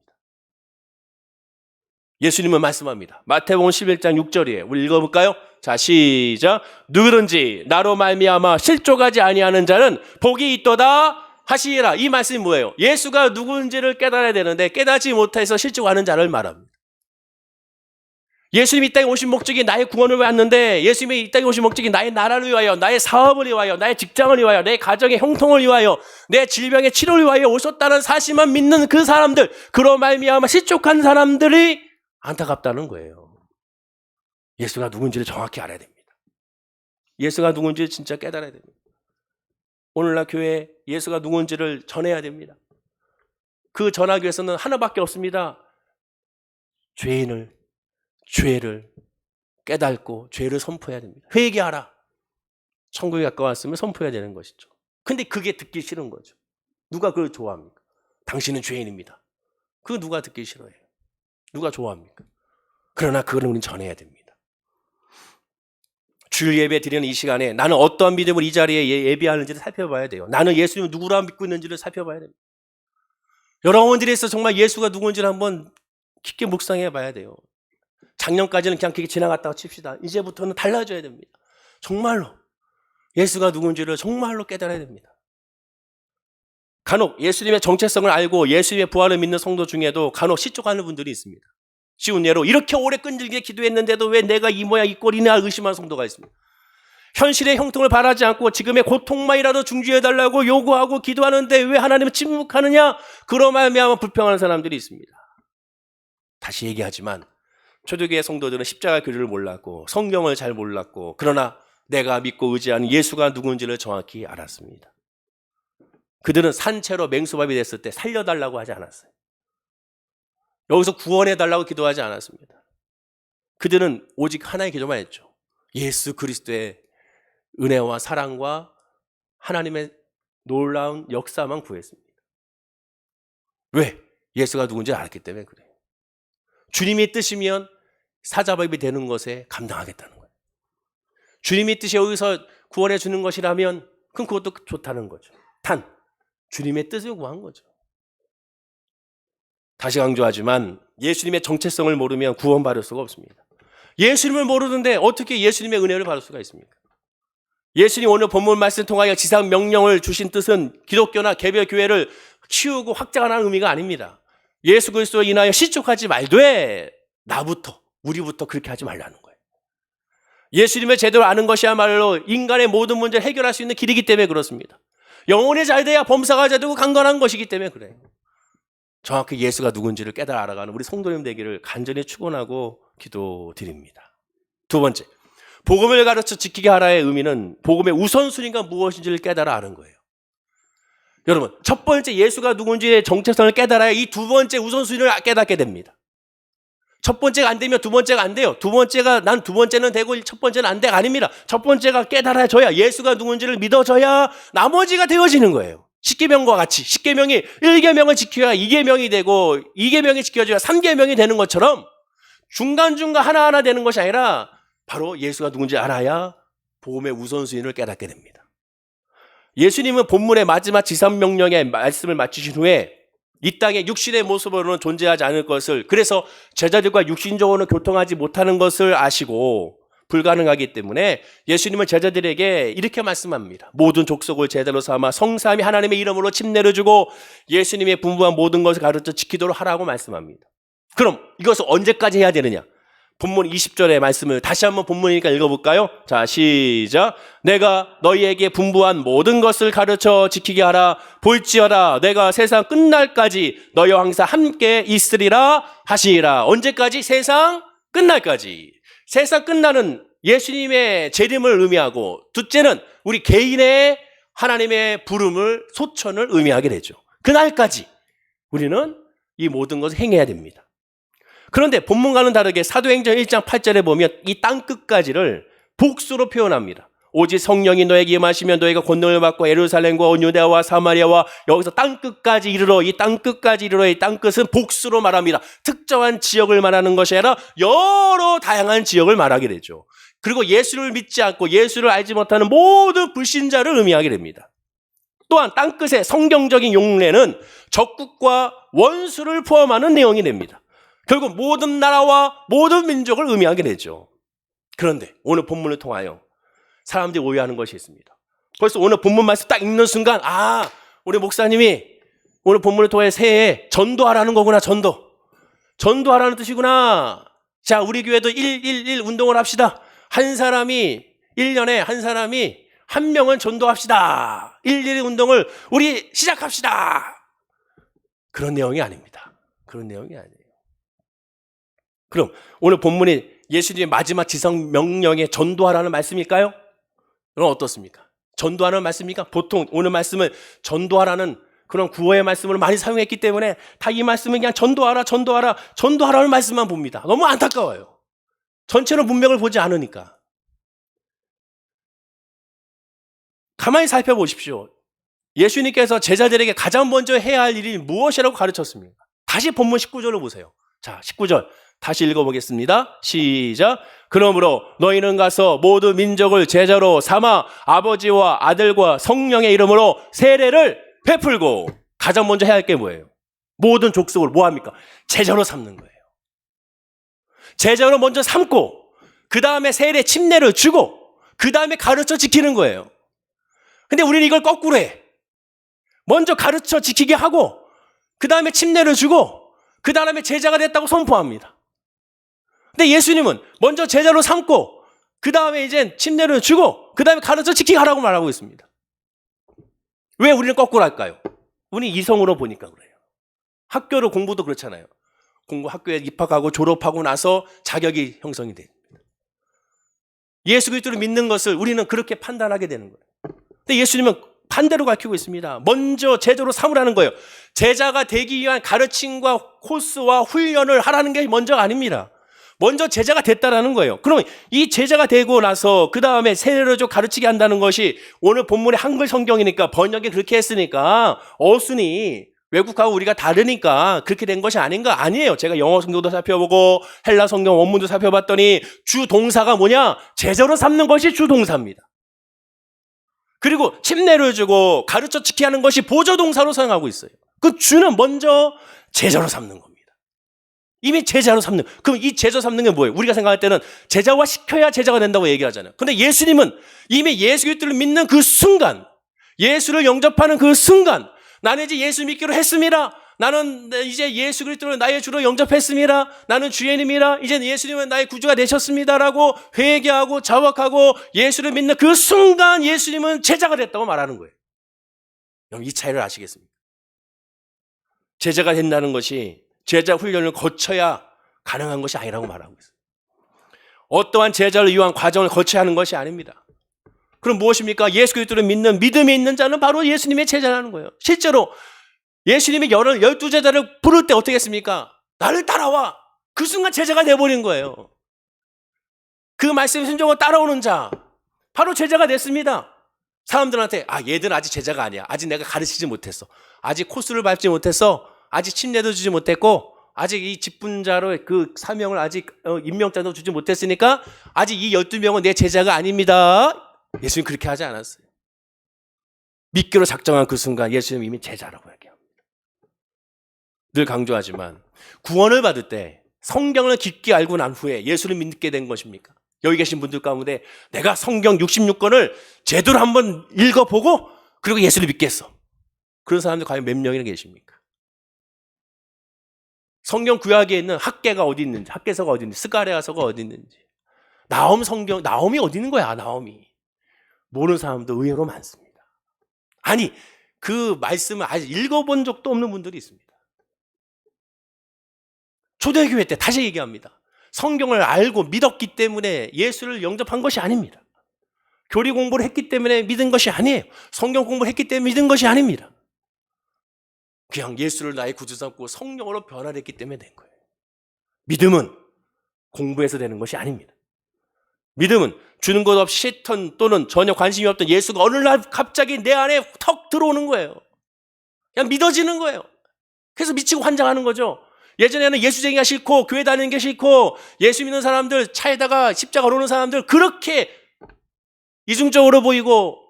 A: 예수님은 말씀합니다. 마태복음 11장 6절이에요. 우리 읽어볼까요? 자, 시작. 누구든지 나로 말미암아 실족하지 아니하는 자는 복이 있도다 하시리라. 이 말씀이 뭐예요? 예수가 누군지를 깨달아야 되는데 깨닫지 못해서 실족하는 자를 말합니다. 예수님이 이 땅에 오신 목적이 나의 구원을 위하였는데, 예수님이 이 땅에 오신 목적이 나의 나라를 위하여, 나의 사업을 위하여, 나의 직장을 위하여, 내 가정의 형통을 위하여, 내 질병의 치료를 위하여 오셨다는 사실만 믿는 그 사람들, 그로 말미암아 실족한 사람들이 안타깝다는 거예요. 예수가 누군지를 정확히 알아야 됩니다. 예수가 누군지를 진짜 깨달아야 됩니다. 오늘날 교회에 예수가 누군지를 전해야 됩니다. 그 전하기 위해서는 하나밖에 없습니다. 죄를 깨닫고 죄를 선포해야 됩니다. 회개하라. 천국에 가까웠으면 선포해야 되는 것이죠. 근데 그게 듣기 싫은 거죠. 누가 그걸 좋아합니까? 당신은 죄인입니다. 그거 누가 듣기 싫어해요? 누가 좋아합니까? 그러나 그걸 우리는 전해야 됩니다. 주일 예배 드리는 이 시간에 나는 어떠한 믿음을 이 자리에 예배하는지를 살펴봐야 돼요. 나는 예수님을 누구라 믿고 있는지를 살펴봐야 됩니다. 여러분들에서 정말 예수가 누군지를 한번 깊게 묵상해 봐야 돼요. 작년까지는 그냥 그렇게 지나갔다고 칩시다. 이제부터는 달라져야 됩니다. 정말로 예수가 누군지를 정말로 깨달아야 됩니다. 간혹 예수님의 정체성을 알고 예수님의 부활을 믿는 성도 중에도 간혹 실족하는 분들이 있습니다. 쉬운 예로 이렇게 오래 끈질기게 기도했는데도 왜 내가 이 모양 이 꼴이냐 의심하는 성도가 있습니다. 현실의 형통을 바라지 않고 지금의 고통만이라도 중지해달라고 요구하고 기도하는데 왜 하나님은 침묵하느냐, 그로 말미암아 불평하는 사람들이 있습니다. 다시 얘기하지만 초대교회 성도들은 십자가 교리를 몰랐고 성경을 잘 몰랐고, 그러나 내가 믿고 의지하는 예수가 누군지를 정확히 알았습니다. 그들은 산채로 맹수밥이 됐을 때 살려달라고 하지 않았어요. 여기서 구원해달라고 기도하지 않았습니다. 그들은 오직 하나의 기도만 했죠. 예수 그리스도의 은혜와 사랑과 하나님의 놀라운 역사만 구했습니다. 왜? 예수가 누군지 알았기 때문에 그래요. 주님의 뜻이면 사자밥이 되는 것에 감당하겠다는 거예요. 주님의 뜻이 여기서 구원해 주는 것이라면 그럼 그것도 좋다는 거죠. 단 주님의 뜻을 구한 거죠. 다시 강조하지만 예수님의 정체성을 모르면 구원받을 수가 없습니다. 예수님을 모르는데 어떻게 예수님의 은혜를 받을 수가 있습니까? 예수님 오늘 본문 말씀을 통하여 지상 명령을 주신 뜻은 기독교나 개별 교회를 키우고 확장하는 의미가 아닙니다. 예수 그리스도로 인하여 실족하지 말되 나부터, 우리부터 그렇게 하지 말라는 거예요. 예수님을 제대로 아는 것이야말로 인간의 모든 문제를 해결할 수 있는 길이기 때문에 그렇습니다. 영혼이 잘 돼야 범사가 잘 되고 강건한 것이기 때문에 그래요. 정확히 예수가 누군지를 깨달아 알아가는 우리 성도님 되기를 간절히 축원하고 기도드립니다. 두 번째, 복음을 가르쳐 지키게 하라의 의미는 복음의 우선순위가 무엇인지를 깨달아 아는 거예요. 여러분, 첫 번째 예수가 누군지의 정체성을 깨달아야 이 두 번째 우선순위를 깨닫게 됩니다. 첫 번째가 안 되면 두 번째가 안 돼요. 두 번째가 난 두 번째는 되고 첫 번째는 안 돼가 아닙니다. 첫 번째가 깨달아져야, 예수가 누군지를 믿어져야 나머지가 되어지는 거예요. 십계명과 같이 십계명이 1계명을 지켜야 2계명이 되고 2계명이 지켜져야 3계명이 되는 것처럼 중간중간 하나하나 되는 것이 아니라 바로 예수가 누군지 알아야 복음의 우선순위를 깨닫게 됩니다. 예수님은 본문의 마지막 지상명령의 말씀을 마치신 후에 이 땅에 육신의 모습으로는 존재하지 않을 것을, 그래서 제자들과 육신적으로는 교통하지 못하는 것을 아시고 불가능하기 때문에 예수님은 제자들에게 이렇게 말씀합니다. 모든 족속을 제자로 삼아 성삼위 하나님의 이름으로 침례를 주고 예수님의 분부한 모든 것을 가르쳐 지키도록 하라고 말씀합니다. 그럼 이것을 언제까지 해야 되느냐? 본문 20절의 말씀을 다시 한번 본문이니까 읽어볼까요? 자, 시작. 내가 너희에게 분부한 모든 것을 가르쳐 지키게 하라. 볼지어다 내가 세상 끝날까지 너희와 항상 함께 있으리라 하시니라. 언제까지? 세상 끝날까지. 세상 끝나는 예수님의 재림을 의미하고, 둘째는 우리 개인의 하나님의 부름을, 소천을 의미하게 되죠. 그날까지 우리는 이 모든 것을 행해야 됩니다. 그런데 본문과는 다르게 사도행전 1장 8절에 보면 이 땅끝까지를 복수로 표현합니다. 오직 성령이 너에게 임하시면 너희가 권능을 받고 예루살렘과 온 유대와 사마리아와 여기서 땅끝까지 이르러, 이 땅끝까지 이르러, 이 땅끝은 복수로 말합니다. 특정한 지역을 말하는 것이 아니라 여러 다양한 지역을 말하게 되죠. 그리고 예수를 믿지 않고 예수를 알지 못하는 모든 불신자를 의미하게 됩니다. 또한 땅끝의 성경적인 용례는 적국과 원수를 포함하는 내용이 됩니다. 결국 모든 나라와 모든 민족을 의미하게 되죠. 그런데 오늘 본문을 통하여 사람들이 오해하는 것이 있습니다. 벌써 오늘 본문 말씀 딱 읽는 순간, 아, 우리 목사님이 오늘 본문을 통해 새해에 전도하라는 거구나. 전도하라는 뜻이구나. 자, 우리 교회도 111 운동을 합시다. 한 사람이 1년에 한 사람이 한 명은 전도합시다. 111 운동을 우리 시작합시다. 그런 내용이 아닙니다. 그런 내용이 아니에요. 그럼 오늘 본문이 예수님의 마지막 지성 명령에 전도하라는 말씀일까요? 그럼 어떻습니까? 전도하라는 말씀입니까? 보통 오늘 말씀은 전도하라는 그런 구호의 말씀을 많이 사용했기 때문에 다 이 말씀은 그냥 전도하라는 말씀만 봅니다. 너무 안타까워요. 전체로 문맥을 보지 않으니까. 가만히 살펴보십시오. 예수님께서 제자들에게 가장 먼저 해야 할 일이 무엇이라고 가르쳤습니까? 다시 본문 19절을 보세요. 자, 19절 다시 읽어보겠습니다. 시작. 그러므로 너희는 가서 모든 민족을 제자로 삼아 아버지와 아들과 성령의 이름으로 세례를 베풀고. 가장 먼저 해야 할 게 뭐예요? 모든 족속을 뭐합니까? 제자로 삼는 거예요. 제자로 먼저 삼고 그 다음에 세례 침례를 주고 그 다음에 가르쳐 지키는 거예요. 근데 우리는 이걸 거꾸로 해. 먼저 가르쳐 지키게 하고 그 다음에 침례를 주고 그 다음에 제자가 됐다고 선포합니다. 근데 예수님은 먼저 제자로 삼고 그 다음에 이제 침례를 주고 그 다음에 가르쳐 지키게 하라고 말하고 있습니다. 왜 우리는 거꾸로 할까요? 우리 이성으로 보니까 그래요. 학교로 공부도 그렇잖아요. 학교에 입학하고 졸업하고 나서 자격이 형성이 됩니다. 예수 그리스도를 믿는 것을 우리는 그렇게 판단하게 되는 거예요. 근데 예수님은 반대로 가르치고 있습니다. 먼저 제자로 삼으라는 거예요. 제자가 되기 위한 가르침과 코스와 훈련을 하라는 게 먼저가 아닙니다. 먼저 제자가 됐다라는 거예요. 그러면 이 제자가 되고 나서 그 다음에 세례를 좀 가르치게 한다는 것이 오늘 본문의 한글 성경이니까 번역이 그렇게 했으니까 어순이 외국하고 우리가 다르니까 그렇게 된 것이 아닌가? 아니에요. 제가 영어 성경도 살펴보고 헬라 성경 원문도 살펴봤더니 주 동사가 뭐냐? 제자로 삼는 것이 주 동사입니다. 그리고 침례를 주고 가르쳐 지키게 하는 것이 보조 동사로 사용하고 있어요. 그 주는 먼저 제자로 삼는 겁니다. 이미 제자로 삼는. 그럼 이 제자 삼는 게 뭐예요? 우리가 생각할 때는 제자화 시켜야 제자가 된다고 얘기하잖아요. 근데 예수님은 이미 예수 그리스도를 믿는 그 순간, 예수를 영접하는 그 순간, 나는 이제 예수 믿기로 했습니다. 나는 이제 예수 그리스도를 나의 주로 영접했습니다. 나는 주의 이름이라 이제 예수님은 나의 구주가 되셨습니다라고 회개하고 자복하고 예수를 믿는 그 순간 예수님은 제자가 됐다고 말하는 거예요. 그럼 이 차이를 아시겠습니까? 제자가 된다는 것이 제자 훈련을 거쳐야 가능한 것이 아니라고 말하고 있어요. 어떠한 제자를 위한 과정을 거쳐야 하는 것이 아닙니다. 그럼 무엇입니까? 예수 그리스도를 믿는 믿음이 있는 자는 바로 예수님의 제자라는 거예요. 실제로 예수님이 12제자를 부를 때 어떻게 했습니까? 나를 따라와. 그 순간 제자가 돼버린 거예요. 그 말씀에 순종하고 따라오는 자 바로 제자가 됐습니다. 사람들한테 얘들은 아직 제자가 아니야. 아직 내가 가르치지 못했어. 아직 코스를 밟지 못했어. 아직 침례도 주지 못했고 아직 이 직분자로 그 사명을 아직 임명장도 주지 못했으니까 아직 이 12명은 내 제자가 아닙니다. 예수님 그렇게 하지 않았어요. 믿기로 작정한 그 순간 예수님 이미 제자라고 얘기합니다. 늘 강조하지만 구원을 받을 때 성경을 깊게 알고 난 후에 예수를 믿게 된 것입니까? 여기 계신 분들 가운데 내가 성경 66권을 제대로 한번 읽어보고 그리고 예수를 믿겠어. 그런 사람들 과연 몇 명이나 계십니까? 성경 구약에 있는 학계가 어디 있는지, 학계서가 어디 있는지, 스가랴서가 어디 있는지, 나옴이 어디 있는 거야, 나옴이. 모르는 사람도 의외로 많습니다. 아니, 그 말씀을 아직 읽어본 적도 없는 분들이 있습니다. 초대교회 때 다시 얘기합니다. 성경을 알고 믿었기 때문에 예수를 영접한 것이 아닙니다. 교리 공부를 했기 때문에 믿은 것이 아니에요. 성경 공부를 했기 때문에 믿은 것이 아닙니다. 그냥 예수를 나의 구주 삼고 성령으로 변화했기 때문에 된 거예요. 믿음은 공부해서 되는 것이 아닙니다. 믿음은 주는 것 없이 싫던 또는 전혀 관심이 없던 예수가 어느 날 갑자기 내 안에 턱 들어오는 거예요. 그냥 믿어지는 거예요. 그래서 미치고 환장하는 거죠. 예전에는 예수쟁이가 싫고 교회 다니는 게 싫고 예수 믿는 사람들 차에다가 십자가 걸어오는 사람들 그렇게 이중적으로 보이고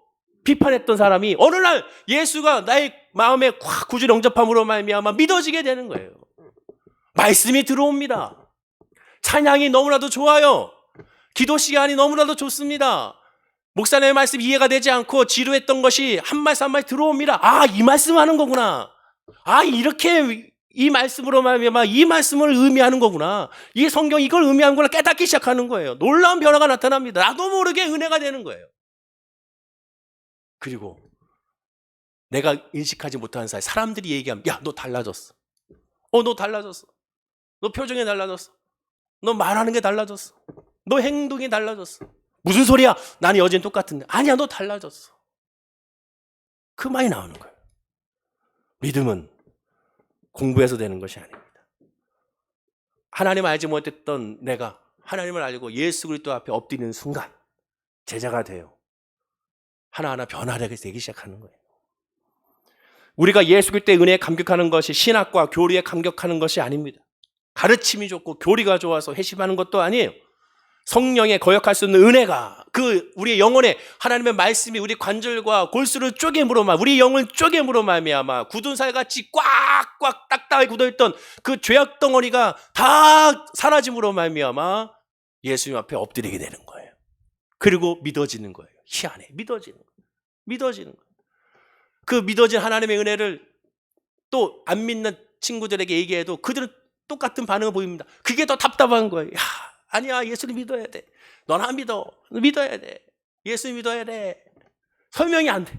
A: 비판했던 사람이 어느 날 예수가 나의 마음에 확 구주 영접함으로 말미암아 믿어지게 되는 거예요. 말씀이 들어옵니다. 찬양이 너무나도 좋아요. 기도 시간이 너무나도 좋습니다. 목사님의 말씀 이해가 되지 않고 지루했던 것이 한 말씀 한 말씀 들어옵니다. 아, 이 말씀 하는 거구나. 아, 이렇게 이 말씀으로 말미암아 이 말씀을 의미하는 거구나. 이 성경 이걸 의미하는 거나 깨닫기 시작하는 거예요. 놀라운 변화가 나타납니다. 나도 모르게 은혜가 되는 거예요. 그리고 내가 인식하지 못하는 사이 사람들이 얘기하면 야, 너 달라졌어. 너 달라졌어. 너 표정이 달라졌어. 너 말하는 게 달라졌어. 너 행동이 달라졌어. 무슨 소리야? 나는 여전히 똑같은데. 아니야, 너 달라졌어. 그 말이 나오는 거예요. 믿음은 공부해서 되는 것이 아닙니다. 하나님 알지 못했던 내가 하나님을 알고 예수 그리스도 앞에 엎드리는 순간 제자가 돼요. 하나하나 변화되기 시작하는 거예요. 우리가 예수 그리스도의 은혜에 감격하는 것이 신학과 교리에 감격하는 것이 아닙니다. 가르침이 좋고 교리가 좋아서 회심하는 것도 아니에요. 성령에 거역할 수 없는 은혜가 우리의 영혼에 하나님의 말씀이 우리 관절과 골수를 쪼개므로 우리 영을 쪼개므로 말미암아 굳은 살같이 꽉꽉 딱딱하게 굳어있던 그 죄악 덩어리가 다 사라짐으로 말미암아 예수님 앞에 엎드리게 되는 거예요. 그리고 믿어지는 거예요. 희한해. 믿어지는 거예요. 그 믿어진 하나님의 은혜를 또 안 믿는 친구들에게 얘기해도 그들은 똑같은 반응을 보입니다. 그게 더 답답한 거예요. 야, 아니야, 예수를 믿어야 돼. 넌 안 믿어. 믿어야 돼. 예수 믿어야 돼. 설명이 안 돼.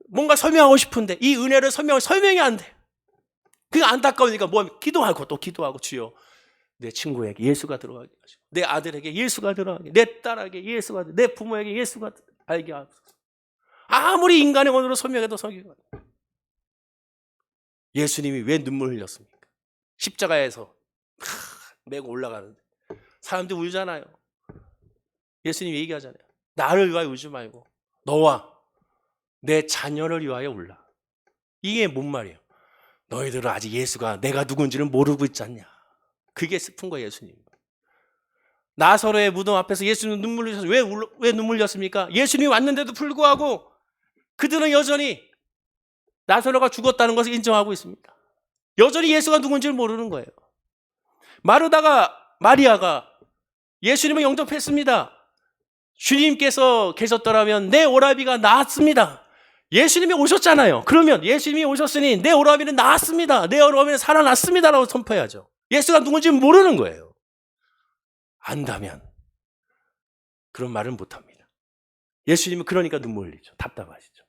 A: 뭔가 설명하고 싶은데 이 은혜를 설명이 안 돼. 그게 안타까우니까 기도하고 또 기도하고 주여 내 친구에게 예수가 들어가게 하시고 내 아들에게 예수가 들어가게, 내 딸에게 예수가, 내 부모에게 예수가 알게 하소서. 아무리 인간의 언어로 설명해도 설명이 안 돼. 예수님이 왜 눈물 흘렸습니까? 십자가에서 메고 올라가는데 사람들이 울잖아요. 예수님이 얘기하잖아요. 나를 위하여 울지 말고 너와 내 자녀를 위하여 울라. 이게 뭔 말이에요? 너희들은 아직 예수가 내가 누군지를 모르고 있지 않냐. 그게 슬픈 거예요. 예수님. 나사로의 무덤 앞에서 예수님 눈물 흘렸어요. 왜 눈물 흘렸습니까? 예수님이 왔는데도 불구하고 그들은 여전히 나사로가 죽었다는 것을 인정하고 있습니다. 여전히 예수가 누군지를 모르는 거예요. 마리아가 예수님을 영접했습니다. 주님께서 계셨더라면 내 오라비가 나았습니다. 예수님이 오셨잖아요. 그러면 예수님이 오셨으니 내 오라비는 나았습니다. 내 오라비는 살아났습니다라고 선포해야죠. 예수가 누군지 모르는 거예요. 안다면 그런 말은 못합니다. 예수님은 그러니까 눈물 흘리죠. 답답하시죠.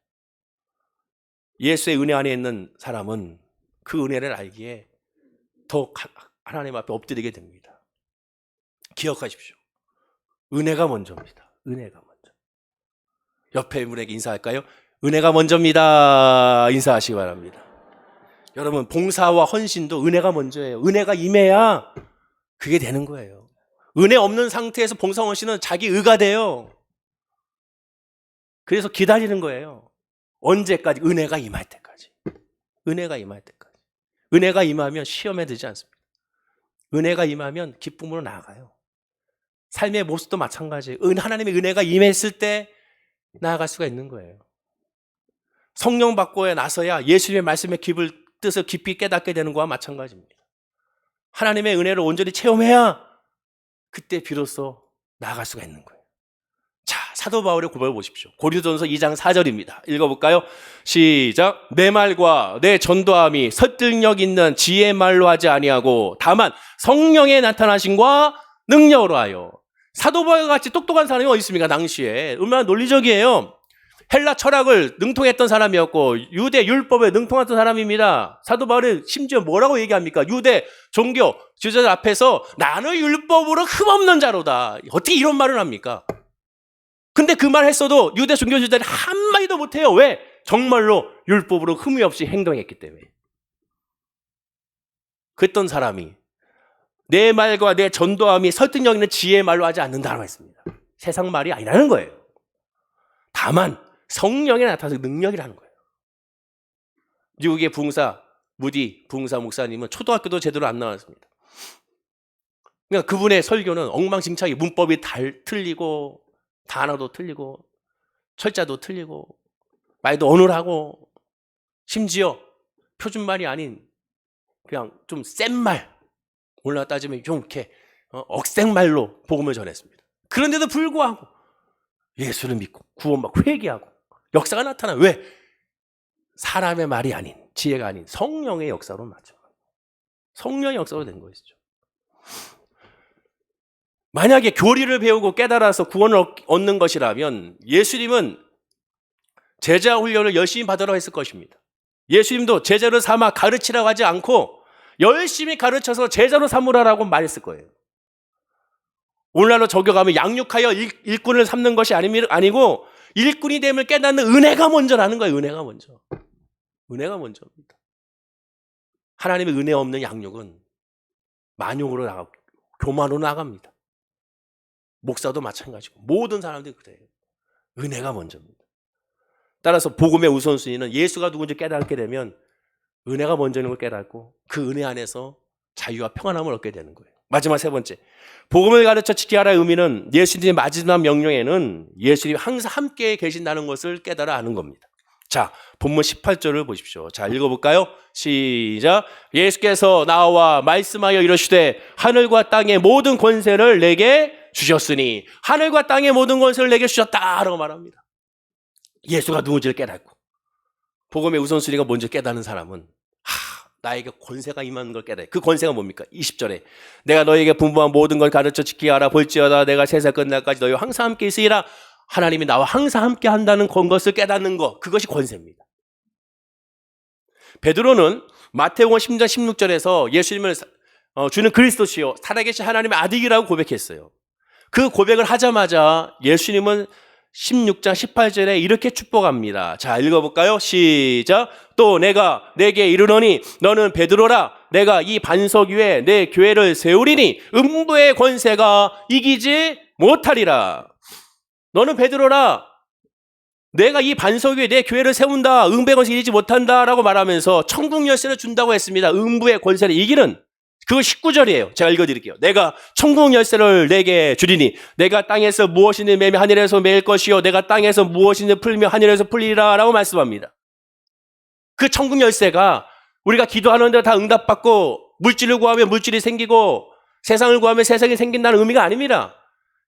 A: 예수의 은혜 안에 있는 사람은 그 은혜를 알기에 더 하나님 앞에 엎드리게 됩니다. 기억하십시오. 은혜가 먼저입니다. 은혜가 먼저. 옆에 인물에게 인사할까요? 은혜가 먼저입니다. 인사하시기 바랍니다. 여러분, 봉사와 헌신도 은혜가 먼저예요. 은혜가 임해야 그게 되는 거예요. 은혜 없는 상태에서 봉사 헌신은 자기 의가 돼요. 그래서 기다리는 거예요. 언제까지? 은혜가 임할 때까지. 은혜가 임할 때까지. 은혜가 임하면 시험에 들지 않습니다. 은혜가 임하면 기쁨으로 나아가요. 삶의 모습도 마찬가지예요. 하나님의 은혜가 임했을 때 나아갈 수가 있는 거예요. 성령 받고 나서야 예수님의 말씀의 뜻을 깊이 깨닫게 되는 거와 마찬가지입니다. 하나님의 은혜를 온전히 체험해야 그때 비로소 나아갈 수가 있는 거예요. 자, 사도 바울의 고백을 보십시오. 고린도전서 2장 4절입니다. 읽어볼까요? 시작. 내 말과 내 전도함이 설득력 있는 지혜의 말로 하지 아니하고 다만 성령의 나타나심과 능력으로 하여. 사도 바울과 같이 똑똑한 사람이 어디 있습니까? 당시에 얼마나 논리적이에요. 헬라 철학을 능통했던 사람이었고 유대 율법에 능통했던 사람입니다. 사도 바울이 심지어 뭐라고 얘기합니까? 유대 종교 지도자들 앞에서 나는 율법으로 흠없는 자로다. 어떻게 이런 말을 합니까? 근데 그 말 했어도 유대 종교 지도자들이 한마디도 못해요. 왜? 정말로 율법으로 흠이 없이 행동했기 때문에. 그랬던 사람이 내 말과 내 전도함이 설득력 있는 지혜의 말로 하지 않는다라고 했습니다. 세상 말이 아니라는 거예요. 다만 성령이 나타나서 능력이라는 거예요. 미국의 무디 붕사 목사님은 초등학교도 제대로 안 나왔습니다. 그러니까 그분의 설교는 엉망진창이 문법이 틀리고 단어도 틀리고 철자도 틀리고 말도 어눌하고 심지어 표준말이 아닌 그냥 좀 센 말, 올라 따지면 좀 이렇게 억센말로 복음을 전했습니다. 그런데도 불구하고 예수를 믿고 구원받고 회개하고 역사가 나타나. 왜? 사람의 말이 아닌, 지혜가 아닌 성령의 역사로 맞죠. 성령의 역사로 된 것이죠. 만약에 교리를 배우고 깨달아서 구원을 얻는 것이라면 예수님은 제자 훈련을 열심히 받으라고 했을 것입니다. 예수님도 제자를 삼아 가르치라고 하지 않고 열심히 가르쳐서 제자로 삼으라고 말했을 거예요. 오늘날로 적용하면 양육하여 일꾼을 삼는 것이 아니고 일꾼이 됨을 깨닫는 은혜가 먼저라는 거예요. 은혜가 먼저. 은혜가 먼저입니다. 하나님의 은혜 없는 양육은 만용으로 나가고 교만으로 나갑니다. 목사도 마찬가지고 모든 사람들이 그래요. 은혜가 먼저입니다. 따라서 복음의 우선순위는 예수가 누군지 깨닫게 되면 은혜가 먼저인 걸 깨닫고 그 은혜 안에서 자유와 평안함을 얻게 되는 거예요. 마지막 세 번째, 복음을 가르쳐 지키게 하라의 의미는 예수님의 마지막 명령에는 예수님이 항상 함께 계신다는 것을 깨달아 아는 겁니다. 자, 본문 18절을 보십시오. 자, 읽어볼까요? 시작. 예수께서 나와 말씀하여 이르시되 하늘과 땅의 모든 권세를 내게 주셨으니, 하늘과 땅의 모든 권세를 내게 주셨다라고 말합니다. 예수가 누군지를 깨닫고 복음의 우선순위가 뭔지 깨닫는 사람은 나에게 권세가 임하는 걸 깨달아요. 그 권세가 뭡니까? 20절에 내가 너에게 분부한 모든 걸 가르쳐 지키게 하라. 볼지어다 내가 세상 끝날까지 너희와 항상 함께 있으리라. 하나님이 나와 항상 함께 한다는 것을 깨닫는 것, 그것이 권세입니다. 베드로는 마태복음 10장 16절에서 예수님을 주는 그리스도시요 살아계신 하나님의 아들이라고 고백했어요. 그 고백을 하자마자 예수님은 16장 18절에 이렇게 축복합니다. 자, 읽어볼까요? 시작. 또 내가 내게 이르노니 너는 베드로라. 내가 이 반석 위에 내 교회를 세우리니 음부의 권세가 이기지 못하리라. 너는 베드로라. 내가 이 반석 위에 내 교회를 세운다. 음부의 권세를 이기지 못한다라고 말하면서 천국 열쇠를 준다고 했습니다. 음부의 권세를 이기는. 그거 19절이에요. 제가 읽어드릴게요. 내가 천국 열쇠를 내게 주리니 내가 땅에서 무엇이든 매며 하늘에서 매일 것이요 내가 땅에서 무엇이든 풀며 하늘에서 풀리라 라고 말씀합니다. 그 천국 열쇠가 우리가 기도하는데 다 응답받고 물질을 구하면 물질이 생기고 세상을 구하면 세상이 생긴다는 의미가 아닙니다.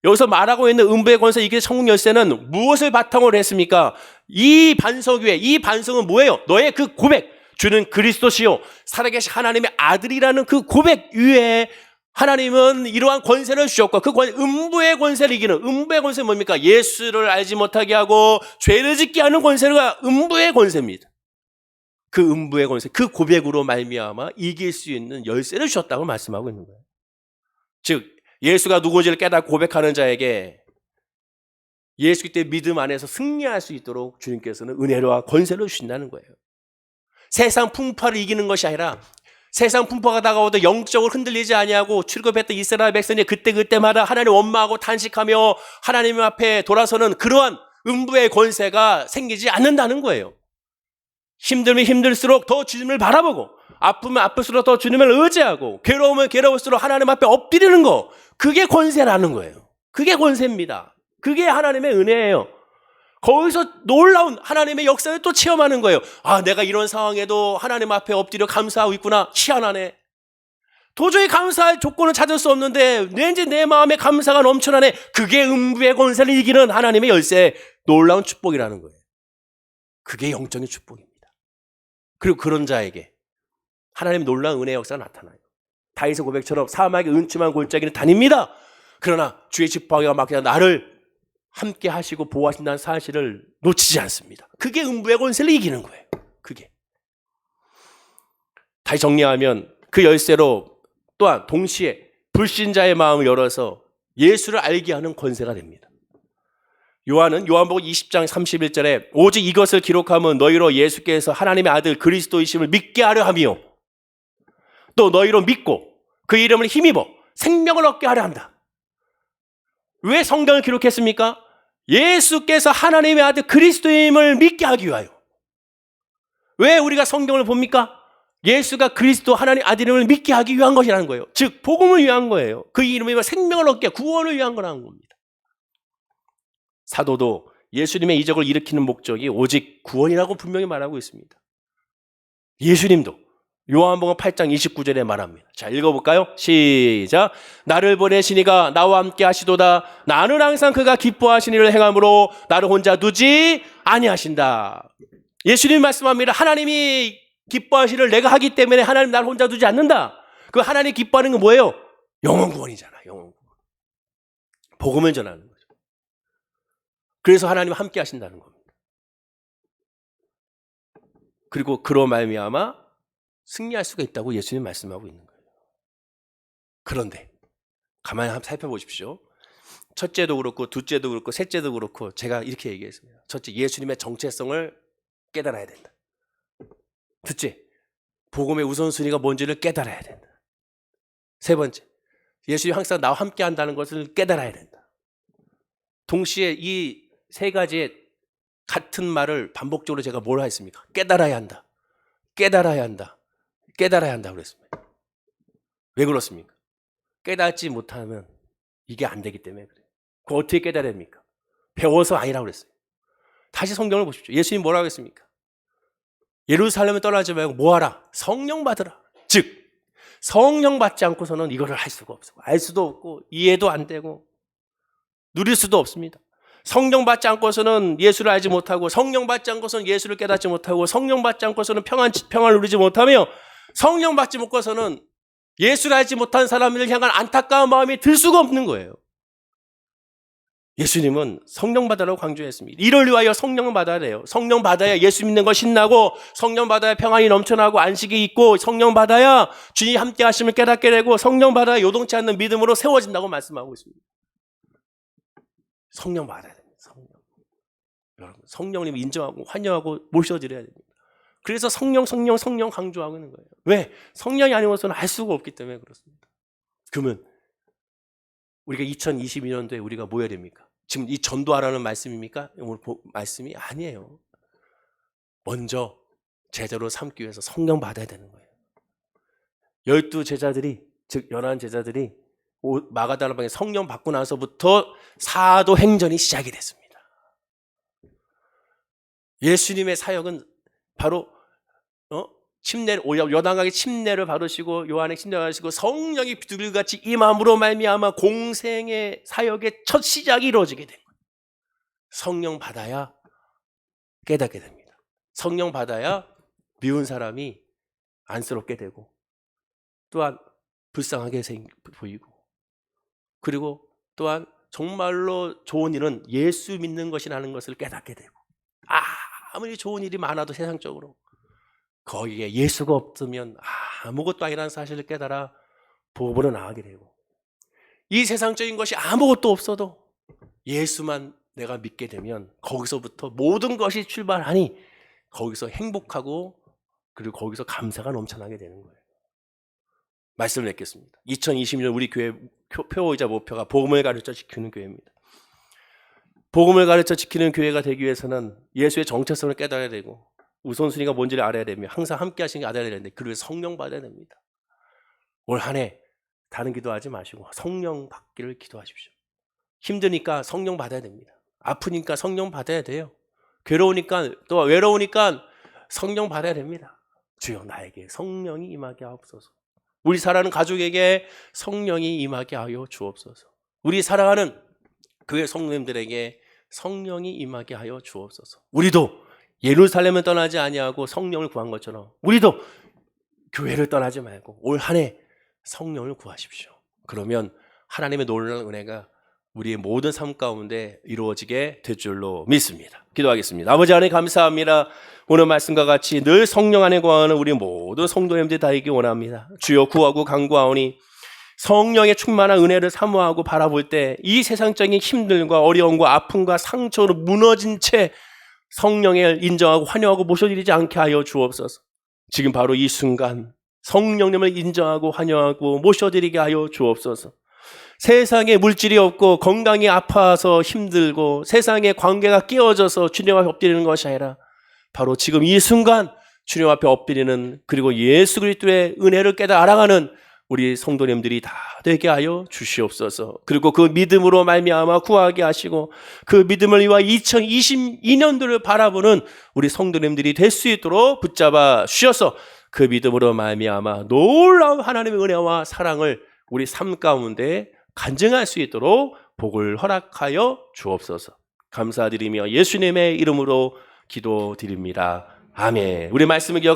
A: 여기서 말하고 있는 음부의 권세 이게 천국 열쇠는 무엇을 바탕으로 했습니까? 이 반석 위에, 이 반석은 뭐예요? 너의 그 고백, 주는 그리스도시요 살아계신 하나님의 아들이라는 그 고백 위에 하나님은 이러한 권세를 주셨고 그 음부의 권세를 이기는, 음부의 권세는 뭡니까? 예수를 알지 못하게 하고 죄를 짓게 하는 권세가 음부의 권세입니다. 그 음부의 권세, 그 고백으로 말미암아 이길 수 있는 열쇠를 주셨다고 말씀하고 있는 거예요. 즉 예수가 누구지를 깨닫고 고백하는 자에게 예수 그리스도의 믿음 안에서 승리할 수 있도록 주님께서는 은혜와 권세를 주신다는 거예요. 세상 풍파를 이기는 것이 아니라 세상 풍파가 다가오도 영적으로 흔들리지 아니하고 출애굽했던 이스라엘 백성이 그때마다 하나님 원망하고 탄식하며 하나님 앞에 돌아서는 그러한 음부의 권세가 생기지 않는다는 거예요. 힘들면 힘들수록 더 주님을 바라보고 아프면 아플수록 더 주님을 의지하고 괴로우면 괴로울수록 하나님 앞에 엎드리는 거, 그게 권세라는 거예요. 그게 권세입니다. 그게 하나님의 은혜예요. 거기서 놀라운 하나님의 역사를 또 체험하는 거예요. 아, 내가 이런 상황에도 하나님 앞에 엎드려 감사하고 있구나. 희한하네. 도저히 감사할 조건을 찾을 수 없는데 왠지 내 마음에 감사가 넘쳐나네. 그게 음부의 권세를 이기는 하나님의 열쇠, 놀라운 축복이라는 거예요. 그게 영적인 축복입니다. 그리고 그런 자에게 하나님의 놀라운 은혜의 역사가 나타나요. 다윗의 고백처럼 사막의 은침한 골짜기는 다닙니다. 그러나 주의 지팡이가 막혀 나를 함께 하시고 보호하신다는 사실을 놓치지 않습니다. 그게 음부의 권세를 이기는 거예요. 그게. 다시 정리하면 그 열쇠로 또한 동시에 불신자의 마음을 열어서 예수를 알게 하는 권세가 됩니다. 요한은 요한복음 20장 31절에 오직 이것을 기록하면 너희로 예수께서 하나님의 아들 그리스도이심을 믿게 하려 함이요 또 너희로 믿고 그 이름을 힘입어 생명을 얻게 하려 한다. 왜 성경을 기록했습니까? 예수께서 하나님의 아들 그리스도임을 믿게 하기 위하여. 왜 우리가 성경을 봅니까? 예수가 그리스도 하나님 아들임을 믿게 하기 위한 것이라는 거예요. 즉 복음을 위한 거예요. 그 이름에 생명을 얻게 구원을 위한 거라는 겁니다. 사도도 예수님의 이적을 일으키는 목적이 오직 구원이라고 분명히 말하고 있습니다. 예수님도 요한복음 8장 29절에 말합니다. 자, 읽어볼까요? 시작. 나를 보내시니가 나와 함께 하시도다. 나는 항상 그가 기뻐하시는 일을 행함으로 나를 혼자 두지 아니하신다. 예수님 말씀합니다. 하나님이 기뻐하시는 일을 내가 하기 때문에 하나님 나를 혼자 두지 않는다. 그 하나님 기뻐하는 건 뭐예요? 영원 구원이잖아. 영원 구원. 복음을 전하는 거죠. 그래서 하나님 함께 하신다는 겁니다. 그리고 그로 말미암아 승리할 수가 있다고 예수님 말씀하고 있는 거예요. 그런데 가만히 한번 살펴보십시오. 첫째도 그렇고 둘째도 그렇고 셋째도 그렇고 제가 이렇게 얘기했습니다. 첫째, 예수님의 정체성을 깨달아야 된다. 둘째, 복음의 우선순위가 뭔지를 깨달아야 된다. 세 번째, 예수님이 항상 나와 함께 한다는 것을 깨달아야 된다. 동시에 이 세 가지의 같은 말을 반복적으로 제가 뭐라 했습니까? 깨달아야 한다. 깨달아야 한다. 깨달아야 한다 그랬습니다. 왜 그렇습니까? 깨닫지 못하면 이게 안 되기 때문에 그래요. 그거 어떻게 깨달아야 됩니까? 배워서 아니라고 그랬어요. 다시 성경을 보십시오. 예수님 뭐라고 했습니까? 예루살렘을 떠나지 말고 뭐하라? 성령 받으라. 즉 성령 받지 않고서는 이거를 할 수가 없어. 알 수도 없고 이해도 안 되고 누릴 수도 없습니다. 성령 받지 않고서는 예수를 알지 못하고 성령 받지 않고서는 예수를 깨닫지 못하고 성령 받지 않고서는 평안을 누리지 못하며 성령 받지 못고서는 예수를 알지 못한 사람을 향한 안타까운 마음이 들 수가 없는 거예요. 예수님은 성령 받으라고 강조했습니다. 이를 위하여 성령을 받아야 돼요. 성령 받아야 예수 믿는 거 신나고 성령 받아야 평안이 넘쳐나고 안식이 있고 성령 받아야 주님 함께 하심을 깨닫게 되고 성령 받아야 요동치 않는 믿음으로 세워진다고 말씀하고 있습니다. 성령 받아야 됩니다. 성령. 여러분, 성령님 인정하고 환영하고 모셔드려야 됩니다. 그래서 성령 강조하고 있는 거예요. 왜? 성령이 아니고서는 알 수가 없기 때문에 그렇습니다. 그러면 우리가 2022년도에 우리가 뭐 해야 됩니까? 지금 이 전도하라는 말씀입니까? 오늘 말씀이 아니에요. 먼저 제자로 삼기 위해서 성령 받아야 되는 거예요. 12 제자들이, 즉 11 제자들이 마가다라방에 성령 받고 나서부터 사도행전이 시작이 됐습니다. 예수님의 사역은 바로 요단강의 침례를 받으시고 요한의 침례를 받으시고 성령이 비둘기같이 임함으로 말미암아 공생의 사역의 첫 시작이 이루어지게 된 거예요. 성령 받아야 깨닫게 됩니다. 성령 받아야 미운 사람이 안쓰럽게 되고 또한 불쌍하게 보이고 그리고 또한 정말로 좋은 일은 예수 믿는 것이라는 것을 깨닫게 되고 아무리 좋은 일이 많아도 세상적으로 거기에 예수가 없으면 아무것도 아니라는 사실을 깨달아 복음으로 나가게 되고 이 세상적인 것이 아무것도 없어도 예수만 내가 믿게 되면 거기서부터 모든 것이 출발하니 거기서 행복하고 그리고 거기서 감사가 넘쳐나게 되는 거예요. 말씀을 맺겠습니다. 2020년 우리 교회 표이자 목표가 복음을 가르쳐 지키는 교회입니다. 복음을 가르쳐 지키는 교회가 되기 위해서는 예수의 정체성을 깨달아야 되고 우선순위가 뭔지를 알아야 되며 항상 함께 하시는 게 알아야 되는데 그를 성령 받아야 됩니다. 올 한 해 다른 기도하지 마시고 성령 받기를 기도하십시오. 힘드니까 성령 받아야 됩니다. 아프니까 성령 받아야 돼요. 괴로우니까 또 외로우니까 성령 받아야 됩니다. 주여 나에게 성령이 임하게 하옵소서. 우리 사랑하는 가족에게 성령이 임하게 하여 주옵소서. 우리 사랑하는 교회 성도님들에게 성령이 임하게 하여 주옵소서. 우리도 예루살렘을 떠나지 아니하고 성령을 구한 것처럼 우리도 교회를 떠나지 말고 올 한 해 성령을 구하십시오. 그러면 하나님의 놀라운 은혜가 우리의 모든 삶 가운데 이루어지게 될 줄로 믿습니다. 기도하겠습니다. 아버지 하나님 감사합니다. 오늘 말씀과 같이 늘 성령 안에 거하는 우리 모든 성도님들 다 있기 원합니다. 주여 구하고 간구하오니 성령의 충만한 은혜를 사모하고 바라볼 때 이 세상적인 힘들과 어려움과 아픔과 상처로 무너진 채 성령을 인정하고 환영하고 모셔드리지 않게 하여 주옵소서. 지금 바로 이 순간 성령님을 인정하고 환영하고 모셔드리게 하여 주옵소서. 세상에 물질이 없고 건강이 아파서 힘들고 세상에 관계가 깨어져서 주님 앞에 엎드리는 것이 아니라 바로 지금 이 순간 주님 앞에 엎드리는, 그리고 예수 그리스도의 은혜를 깨달아 알아가는 우리 성도님들이 다 되게 하여 주시옵소서. 그리고 그 믿음으로 말미암아 구하게 하시고 그 믿음을 위하여 2022년도를 바라보는 우리 성도님들이 될 수 있도록 붙잡아 주셔서 그 믿음으로 말미암아 놀라운 하나님의 은혜와 사랑을 우리 삶 가운데 간증할 수 있도록 복을 허락하여 주옵소서. 감사드리며 예수님의 이름으로 기도드립니다. 아멘. 우리 말씀을 기억